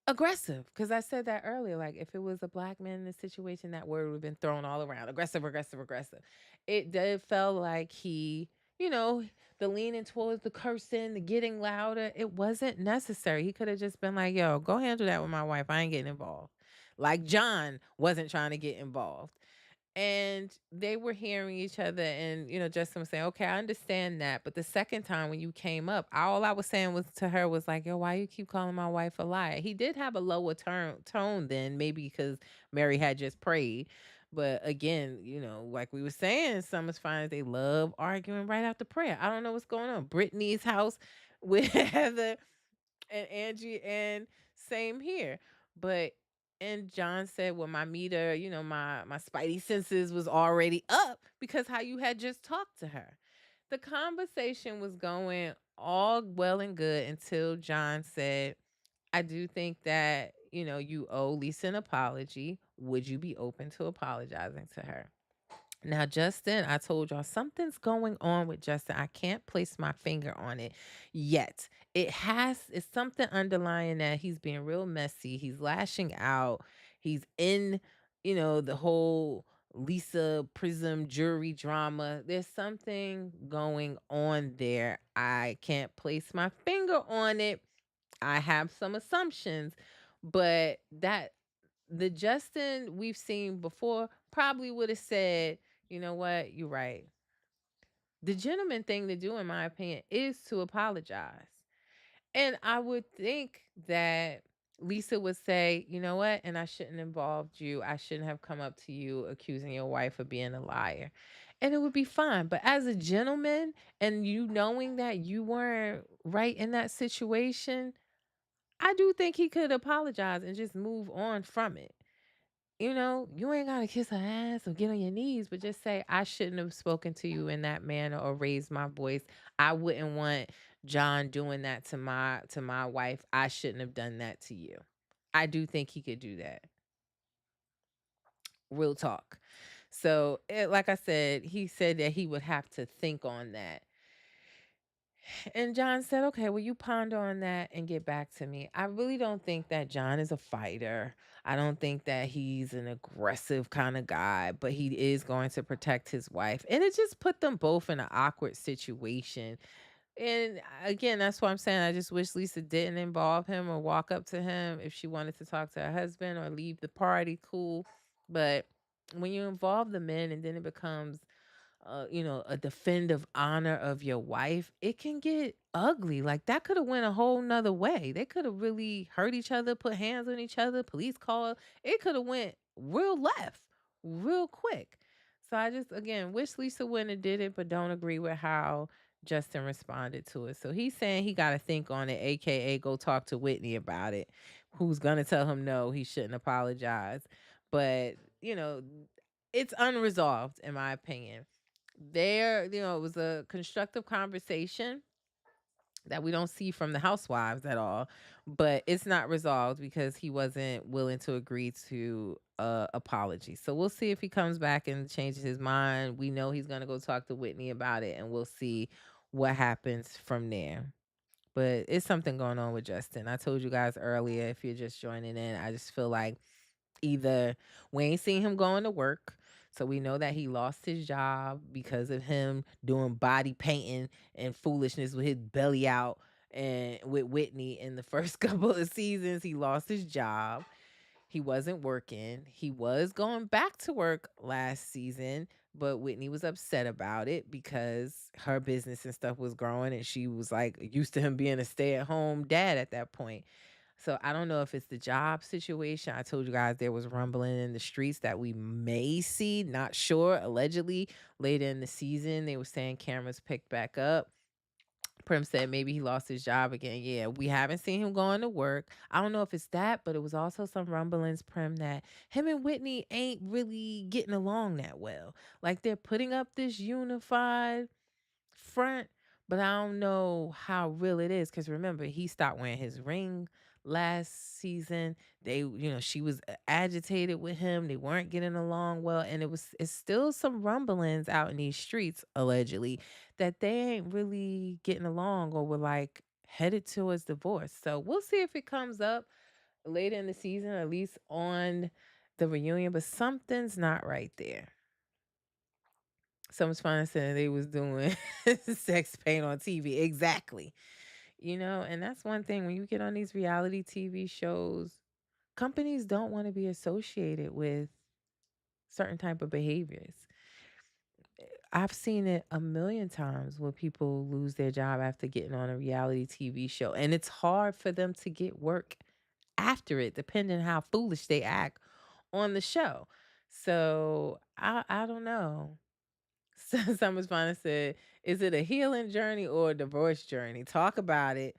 aggressive, because I said that earlier. Like, if it was a black man in this situation, that word would have been thrown all around. Aggressive, aggressive, aggressive. It did felt like you know, the leaning towards the cursing, the getting louder. It wasn't necessary. He could have just been like, yo, go handle that with my wife. I ain't getting involved. Like John wasn't trying to get involved. And they were hearing each other, and Justin was saying, okay, I understand that, but the second time when you came up, all I was saying was to her was like, yo, why you keep calling my wife a liar? He did have a lower tone then, maybe because Mary had just prayed. But again, like we were saying, some is fine. They love arguing right after prayer. I don't know what's going on. Brittany's house with Heather and Angie, and same here. But and John said, well, my meter, my spidey senses was already up because how you had just talked to her. The conversation was going all well and good until John said, I do think that, you owe Lisa an apology. Would you be open to apologizing to her? Now, Justin, I told y'all something's going on with Justin. I can't place my finger on it yet. It's something underlying that he's being real messy. He's lashing out. He's in, the whole Lisa Prism jury drama. There's something going on there. I can't place my finger on it. I have some assumptions, but that the Justin we've seen before probably would have said, you know what, you're right. The gentleman thing to do, in my opinion, is to apologize. And I would think that Lisa would say, you know what, and I shouldn't have involved you. I shouldn't have come up to you accusing your wife of being a liar. And it would be fine. But as a gentleman, and you knowing that you weren't right in that situation, I do think he could apologize and just move on from it. You ain't gotta kiss her ass or get on your knees, but just say, I shouldn't have spoken to you in that manner or raised my voice. I wouldn't want John doing that to my wife. I shouldn't have done that to you. I do think he could do that. Real talk. So, like I said, he said that he would have to think on that. And John said, okay, well, you ponder on that and get back to me. I really don't think that John is a fighter. I don't think that he's an aggressive kind of guy, but he is going to protect his wife. And it just put them both in an awkward situation. And again, that's why I'm saying I just wish Lisa didn't involve him or walk up to him if she wanted to talk to her husband or leave the party, cool. But when you involve the men and then it becomes a defensive honor of your wife, it can get ugly. Like that could have went a whole nother way. They could have really hurt each other, put hands on each other, police call. It could have went real left, real quick. So I just again wish Lisa wouldn't have did it, but don't agree with how Justin responded to it. So he's saying he got to think on it, aka go talk to Whitney about it, who's gonna tell him no, he shouldn't apologize. But you know, it's unresolved in my opinion. It was a constructive conversation that we don't see from the housewives at all, but it's not resolved because he wasn't willing to agree to apology. So we'll see if he comes back and changes his mind. We know he's going to go talk to Whitney about it and we'll see what happens from there. But it's something going on with Justin. I told you guys earlier, if you're just joining in, I just feel like either we ain't seen him going to work, so we know that he lost his job because of him doing body painting and foolishness with his belly out and with Whitney in the first couple of seasons. He lost his job. He wasn't working. He was going back to work last season, but Whitney was upset about it because her business and stuff was growing and she was like used to him being a stay-at-home dad at that point. So I don't know if it's the job situation. I told you guys there was rumbling in the streets that we may see, not sure. Allegedly, later in the season, they were saying cameras picked back up. Prim said maybe he lost his job again. Yeah, we haven't seen him going to work. I don't know if it's that, but it was also some rumblings, Prim, that him and Whitney ain't really getting along that well. Like they're putting up this unified front, but I don't know how real it is because remember, he stopped wearing his ring last season. She was agitated with him. They weren't getting along well, and it's still some rumblings out in these streets allegedly that they ain't really getting along or were like headed towards divorce. So we'll see if it comes up later in the season, at least on the reunion, but something's not right there. Someone's finally saying they was doing sex paint on TV. Exactly. And that's one thing when you get on these reality TV shows, companies don't want to be associated with certain type of behaviors. I've seen it a million times when people lose their job after getting on a reality TV show, and it's hard for them to get work after it, depending how foolish they act on the show. So I don't know. So someone's finally said, is it a healing journey or a divorce journey? Talk about it.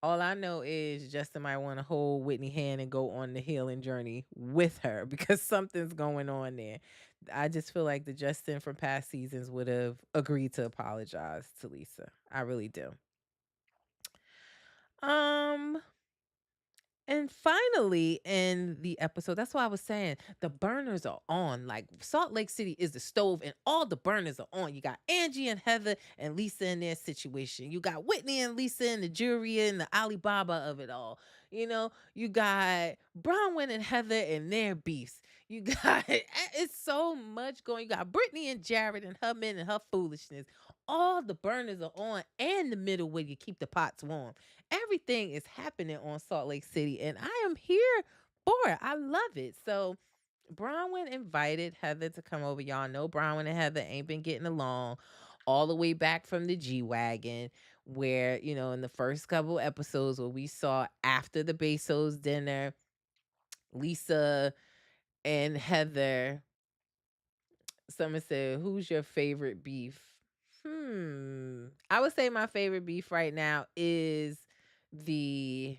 All I know is Justin might want to hold Whitney hand and go on the healing journey with her because something's going on there. I just feel like the Justin from past seasons would have agreed to apologize to Lisa. I really do. Um, and finally, in the episode, that's why I was saying the burners are on. Like Salt Lake City is the stove, and all the burners are on. You got Angie and Heather and Lisa in their situation. You got Whitney and Lisa in the jury and the Alibaba of it all. You got Bronwyn and Heather and their beefs. You got it's so much going. You got Brittany and Jared and her men and her foolishness. All the burners are on, and the middle where you keep the pots warm. Everything is happening on Salt Lake City, and I am here for it. I love it. So Bronwyn invited Heather to come over. Y'all know Bronwyn and Heather ain't been getting along all the way back from the G Wagon, where, in the first couple episodes where we saw after the Bezos dinner, Lisa and Heather, someone said, "Who's your favorite beef?" I would say my favorite beef right now is the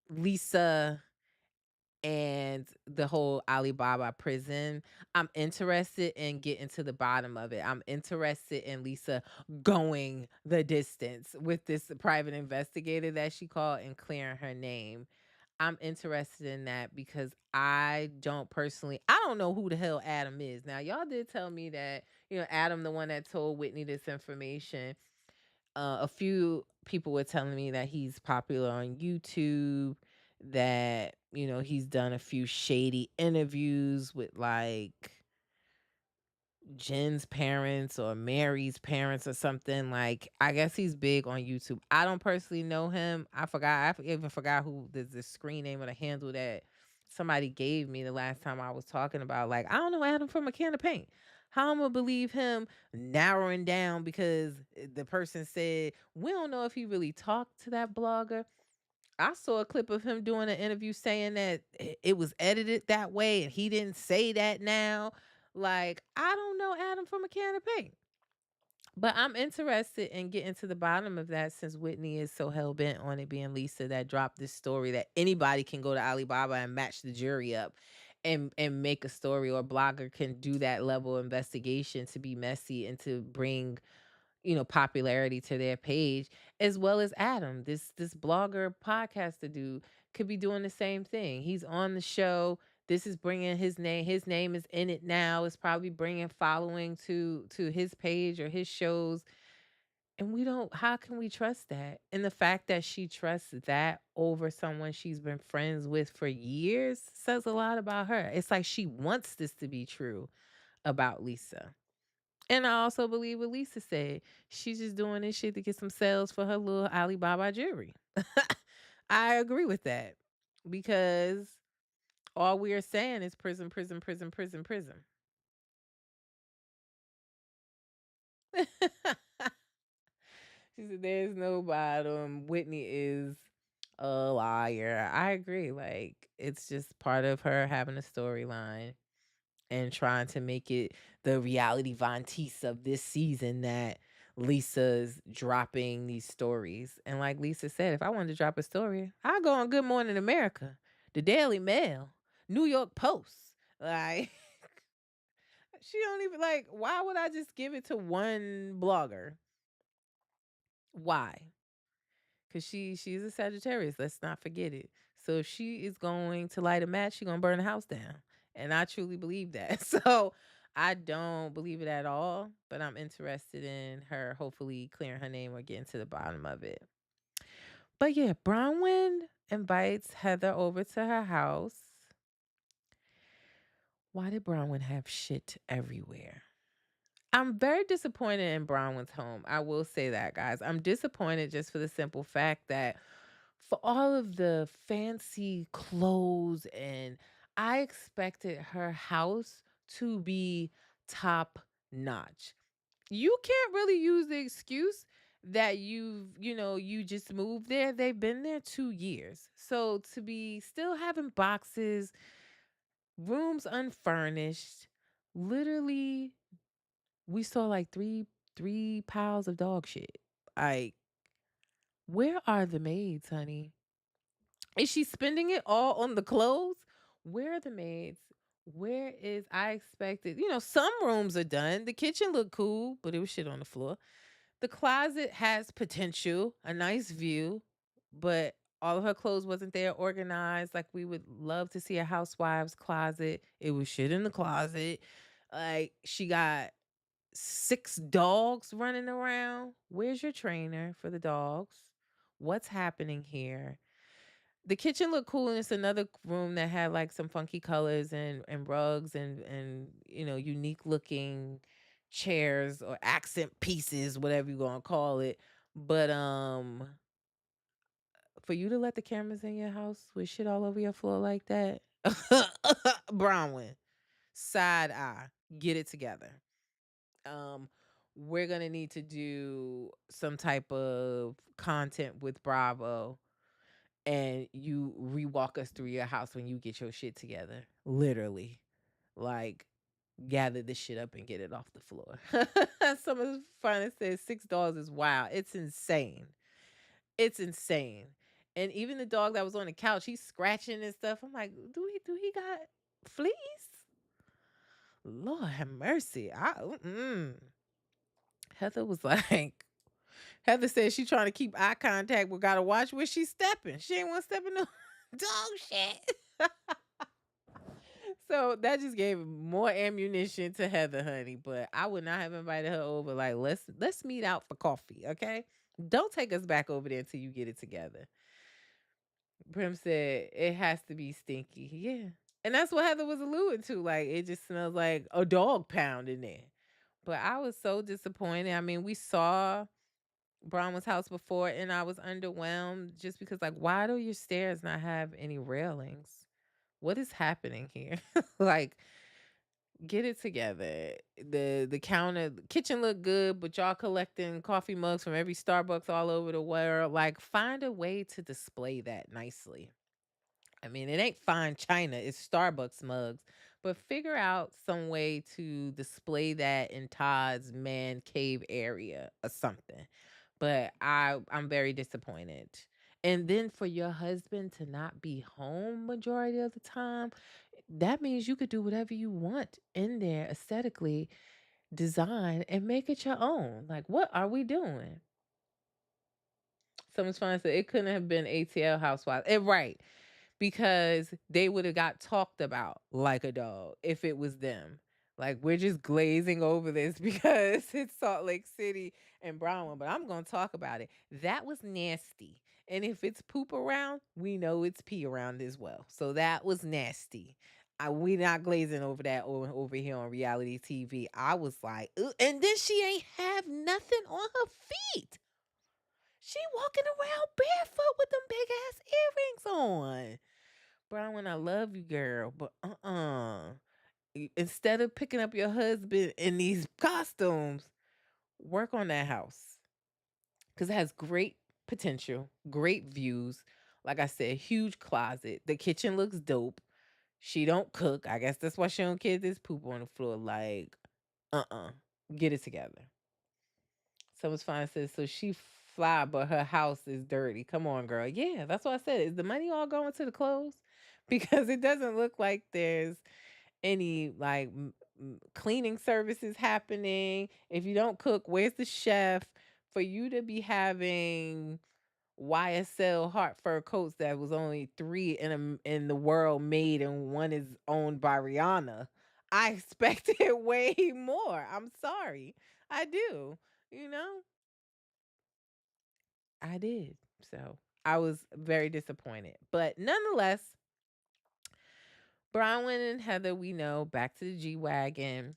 Lisa and the whole Alibaba prison. I'm interested in getting to the bottom of it. I'm interested in Lisa going the distance with this private investigator that she called and clearing her name. I'm interested in that because I don't know who the hell Adam is. Now, y'all did tell me that, Adam, the one that told Whitney this information. A few people were telling me that he's popular on YouTube, that, he's done a few shady interviews with like Jen's parents or Mary's parents or something. Like, I guess he's big on YouTube. I don't personally know him. Even forgot who the screen name or the handle that somebody gave me the last time I was talking about. Like, I don't know Adam from a can of paint. How I'm gonna believe him narrowing down because the person said we don't know if he really talked to that blogger. I saw a clip of him doing an interview saying that it was edited that way and he didn't say that now. Like, I don't know Adam from a can of paint. But I'm interested in getting to the bottom of that since Whitney is so hell bent on it being Lisa that dropped this story that anybody can go to Alibaba and match the jury up and make a story, or a blogger can do that level of investigation to be messy and to bring popularity to their page, as well as Adam, this blogger podcaster dude could be doing the same thing. He's on the show. This is bringing his name is in it now. It's probably bringing following to his page or his shows. And we don't how can we trust that? And the fact that she trusts that over someone she's been friends with for years says a lot about her. It's like she wants this to be true about Lisa. And I also believe what Lisa said. She's just doing this shit to get some sales for her little Alibaba jewelry. I agree with that because all we are saying is prison, prison, prison, prison, prison. She said, "There's no bottom. Whitney is a liar." I agree. Like, it's just part of her having a storyline and trying to make it the reality Von Teese of this season that Lisa's dropping these stories. And like Lisa said, if I wanted to drop a story, I'll go on Good Morning America, the Daily Mail, New York Post. Like, she don't even like, why would I just give it to one blogger? Why? Because she's a Sagittarius. Let's not forget it. So if she is going to light a match, she's gonna burn the house down. And I truly believe that. So I don't believe it at all, but I'm interested in her hopefully clearing her name or getting to the bottom of it. But yeah, Bronwyn invites Heather over to her house. Why did Bronwyn have shit everywhere? I'm very disappointed in Bronwyn's home. I will say that, guys. I'm disappointed just for the simple fact that for all of the fancy clothes, and I expected her house to be top notch. You can't really use the excuse that you just moved there. They've been there 2 years. So to be still having boxes, rooms unfurnished, literally we saw like three piles of dog shit. Like, where are the maids, honey? Is she spending it all on the clothes? Where are the maids? Where is I expected, some rooms are done. The kitchen looked cool, but it was shit on the floor. The closet has potential, a nice view, but all of her clothes wasn't there organized like we would love to see a housewife's closet. It was shit in the closet. Like she got 6 dogs running around. Where's your trainer for the dogs? What's happening here? The kitchen looked cool, and it's another room that had like some funky colors and rugs and unique looking chairs or accent pieces, whatever you gonna call it. But for you to let the cameras in your house with shit all over your floor like that, Bronwyn, side eye, get it together. Um, we're gonna need to do some type of content with Bravo, and you rewalk us through your house when you get your shit together. Literally. Like, gather this shit up and get it off the floor. Some of the finest says $6 is wild. It's insane. It's insane. And even the dog that was on the couch, he's scratching and stuff. I'm like, do he got fleas? Lord have mercy. Heather was like, Heather said she trying to keep eye contact, but gotta watch where she's stepping. She ain't want to step in no dog shit. So that just gave more ammunition to Heather, honey. But I would not have invited her over. Like, let's meet out for coffee, okay? Don't take us back over there until you get it together. Brim said it has to be stinky. Yeah. And that's what Heather was alluding to. Like, it just smells like a dog pound in there. But I was so disappointed. I mean, we saw Bronwyn's house before and I was underwhelmed just because, like, why do your stairs not have any railings? What is happening here? Like, get it together. The counter, the kitchen looked good, but y'all collecting coffee mugs from every Starbucks all over the world. Like, find a way to display that nicely. I mean, it ain't fine china, it's Starbucks mugs. But figure out some way to display that in Todd's man cave area or something. But I'm very disappointed. And then for your husband to not be home majority of the time, that means you could do whatever you want in there aesthetically, design and make it your own. Like, what are we doing? Someone's trying to say it couldn't have been ATL Housewives. Right, because they would have got talked about like a dog if it was them. Like, we're just glazing over this because it's Salt Lake City and Brownwood, but I'm going to talk about it. That was nasty. And if it's poop around, we know it's pee around as well. So that was nasty. We not glazing over that over here on reality TV. I was like, "Ugh." And then she ain't have nothing on her feet. She walking around barefoot with them big ass earrings on. Brown, I love you, girl, but instead of picking up your husband in these costumes, work on that house because it has great potential, great views. Like I said, huge closet. The kitchen looks dope. She don't cook. I guess that's why she don't care this poop on the floor. Like, uh uh get it together. Someone's fine says so she fly, but her house is dirty. Come on, girl. Yeah, that's what I said. Is the money all going to the clothes? Because it doesn't look like there's any like cleaning services happening. If you don't cook, where's the chef? For you to be having YSL heart fur coats that was only three in the world made and one is owned by Rihanna, I expected way more. I'm sorry, I do. You know, I did. So I was very disappointed, but nonetheless, Bronwyn and Heather, we know, back to the G wagon.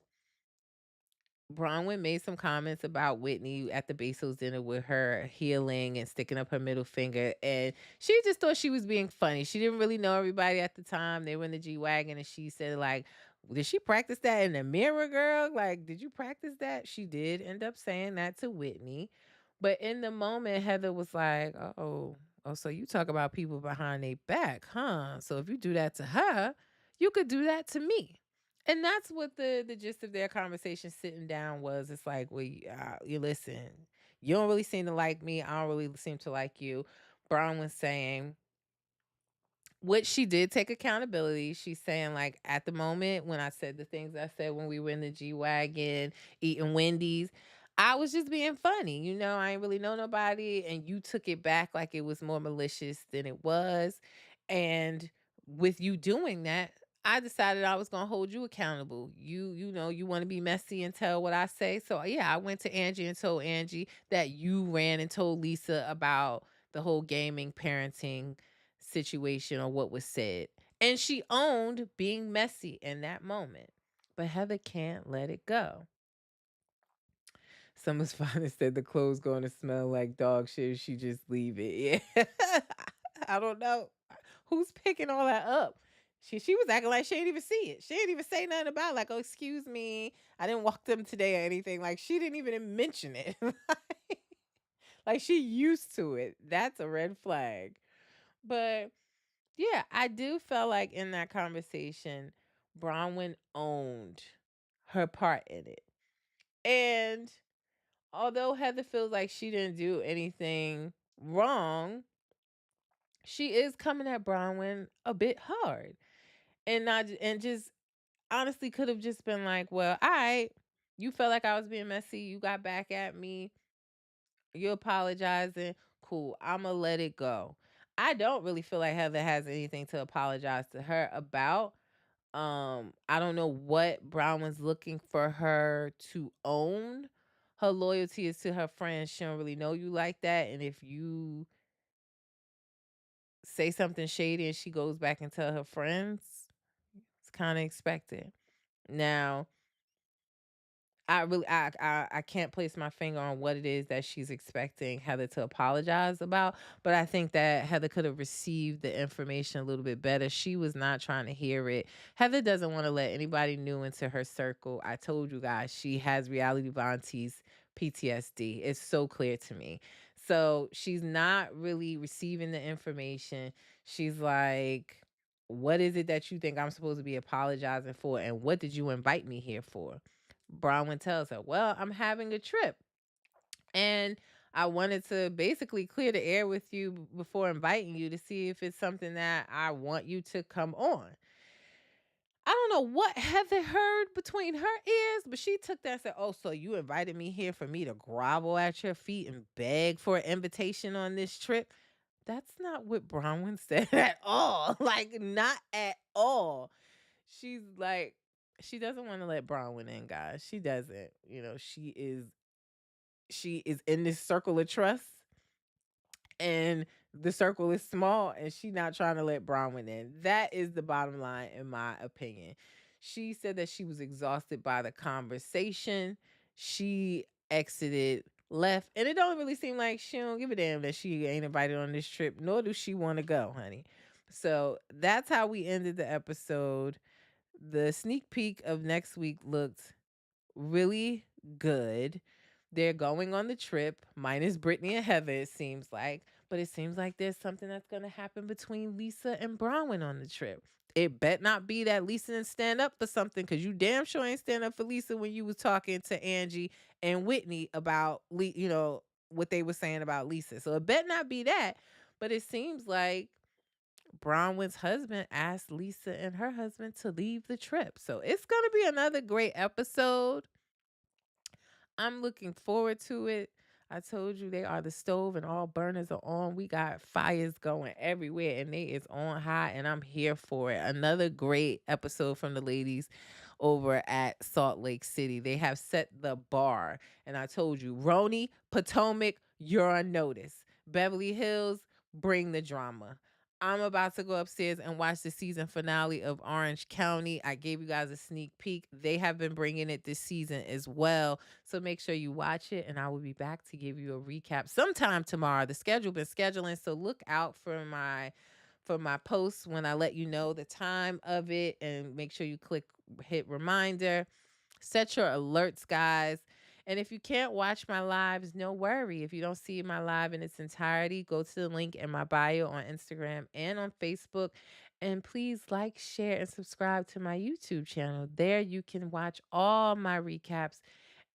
Bronwyn made some comments about Whitney at the Bezos dinner with her healing and sticking up her middle finger. And she just thought she was being funny. She didn't really know everybody at the time. They were in the G Wagon and she said, like, did she practice that in the mirror, girl? Like, did you practice that? She did end up saying that to Whitney. But in the moment, Heather was like, oh, so you talk about people behind their back, huh? So if you do that to her, you could do that to me. And that's what the gist of their conversation sitting down was. It's like, well, you listen, you don't really seem to like me. I don't really seem to like you. Brown was saying, Which she did take accountability. She's saying, like, at the moment when I said the things I said when we were in the G Wagon eating Wendy's, I was just being funny. I ain't really know nobody. And you took it back like it was more malicious than it was. And with you doing that, I decided I was gonna hold you accountable. You want to be messy and tell what I say. So yeah, I went to Angie and told Angie that you ran and told Lisa about the whole gaming parenting situation or what was said. And she owned being messy in that moment. But Heather can't let it go. Someone's finally said the clothes going to smell like dog shit. She just leave it. Yeah. I don't know. Who's picking all that up? She was acting like she didn't even see it. She didn't even say nothing about it. Like, oh, excuse me. I didn't walk them today or anything. Like, she didn't even mention it. Like she used to it. That's a red flag. But yeah, I do feel like in that conversation, Bronwyn owned her part in it. And although Heather feels like she didn't do anything wrong, she is coming at Bronwyn a bit hard. And just honestly could have just been like, well, all right, you felt like I was being messy, you got back at me, you're apologizing, cool, I'ma let it go. I don't really feel like Heather has anything to apologize to her about. I don't know what Brown was looking for her to own. Her loyalty is to her friends. She don't really know you like that. And if you say something shady and she goes back and tell her friends, it's kind of expected. Now, I can't place my finger on what it is that she's expecting Heather to apologize about, but I think that Heather could have received the information a little bit better. She was not trying to hear it. Heather doesn't want to let anybody new into her circle. I told you guys she has Reality Vonti's PTSD. It's so clear to me. So she's not really receiving the information. She's like, what is it that you think I'm supposed to be apologizing for? And what did you invite me here for? Bronwyn tells her, well, I'm having a trip. And I wanted to basically clear the air with you before inviting you to see if it's something that I want you to come on. I don't know what Heather heard between her ears, but she took that and said, oh, so you invited me here for me to grovel at your feet and beg for an invitation on this trip? That's not what Bronwyn said at all. Like, not at all. She's like, she doesn't want to let Bronwyn in, guys. She doesn't. She is in this circle of trust, and the circle is small, and she not trying to let Bronwyn in. That is the bottom line, in my opinion. She said that she was exhausted by the conversation. She exited, left, and it don't really seem like she don't give a damn that she ain't invited on this trip, nor does she want to go, honey. So that's how we ended the episode. The sneak peek of next week looked really good. They're going on the trip, minus Brittany and Heather, it seems like. But it seems like there's something that's going to happen between Lisa and Bronwyn on the trip. It bet not be that Lisa didn't stand up for something, because you damn sure ain't stand up for Lisa when you was talking to Angie and Whitney about, what they were saying about Lisa. So it bet not be that. But it seems like Bronwyn's husband asked Lisa and her husband to leave the trip. So it's going to be another great episode. I'm looking forward to it. I told you they are the stove and all burners are on. We got fires going everywhere and they is on high, and I'm here for it. Another great episode from the ladies over at Salt Lake City. They have set the bar. And I told you, Roni, Potomac, you're on notice. Beverly Hills, bring the drama. I'm about to go upstairs and watch the season finale of Orange County. I gave you guys a sneak peek. They have been bringing it this season as well. So make sure you watch it, and I will be back to give you a recap sometime tomorrow. The schedule been scheduling, so look out for my posts when I let you know the time of it, and make sure you hit reminder. Set your alerts, guys. And if you can't watch my lives, no worry. If you don't see my live in its entirety, go to the link in my bio on Instagram and on Facebook. And please like, share, and subscribe to my YouTube channel. There you can watch all my recaps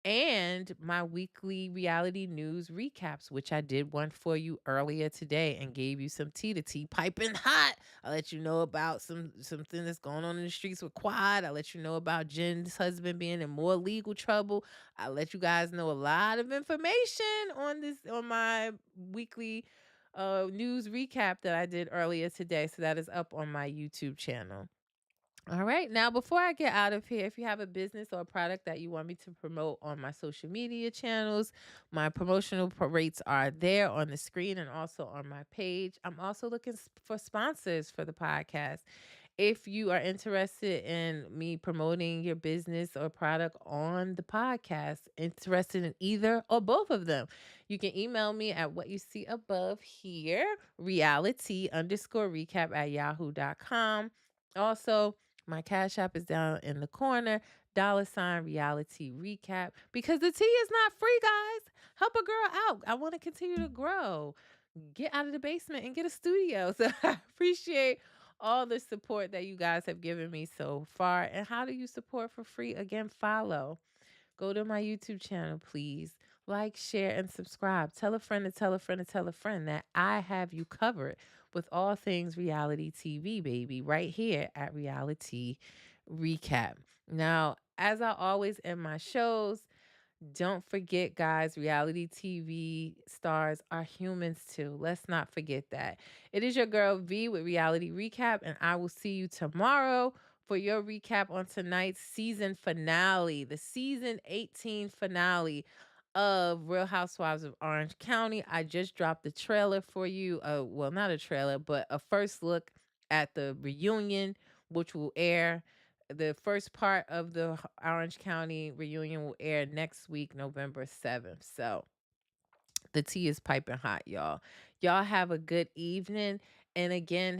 and my weekly reality news recaps, which I did one for you earlier today and gave you some tea. The tea piping hot I let you know about something that's going on in the streets with Quad. I let you know about Jen's husband being in more legal trouble. I let you guys know a lot of information on my weekly news recap that I did earlier today. So that is up on my YouTube channel. All right. Now, before I get out of here, if you have a business or a product that you want me to promote on my social media channels, my promotional rates are there on the screen and also on my page. I'm also looking for sponsors for the podcast. If you are interested in me promoting your business or product on the podcast, interested in either or both of them, you can email me at what you see above here, reality_recap@yahoo.com. Also, my Cash App is down in the corner, $Reality Recap, because the tea is not free, guys. Help a girl out. I want to continue to grow. Get out of the basement and get a studio. So I appreciate all the support that you guys have given me so far. And how do you support for free? Again, follow. Go to my YouTube channel, please. Like, share, and subscribe. Tell a friend to tell a friend to tell a friend that I have you covered with all things reality TV, baby, right here at Reality Recap. Now, as I always end my shows, don't forget, guys, reality TV stars are humans too. Let's not forget that. It is your girl V with Reality Recap, and I will see you tomorrow for your recap on tonight's season finale, the season 18 finale of Real Housewives of Orange County. I just dropped the trailer for you. Well, not a trailer, but a first look at the reunion, which will air. The first part of the Orange County reunion will air next week, November 7th. So the tea is piping hot, y'all. Y'all have a good evening. And again,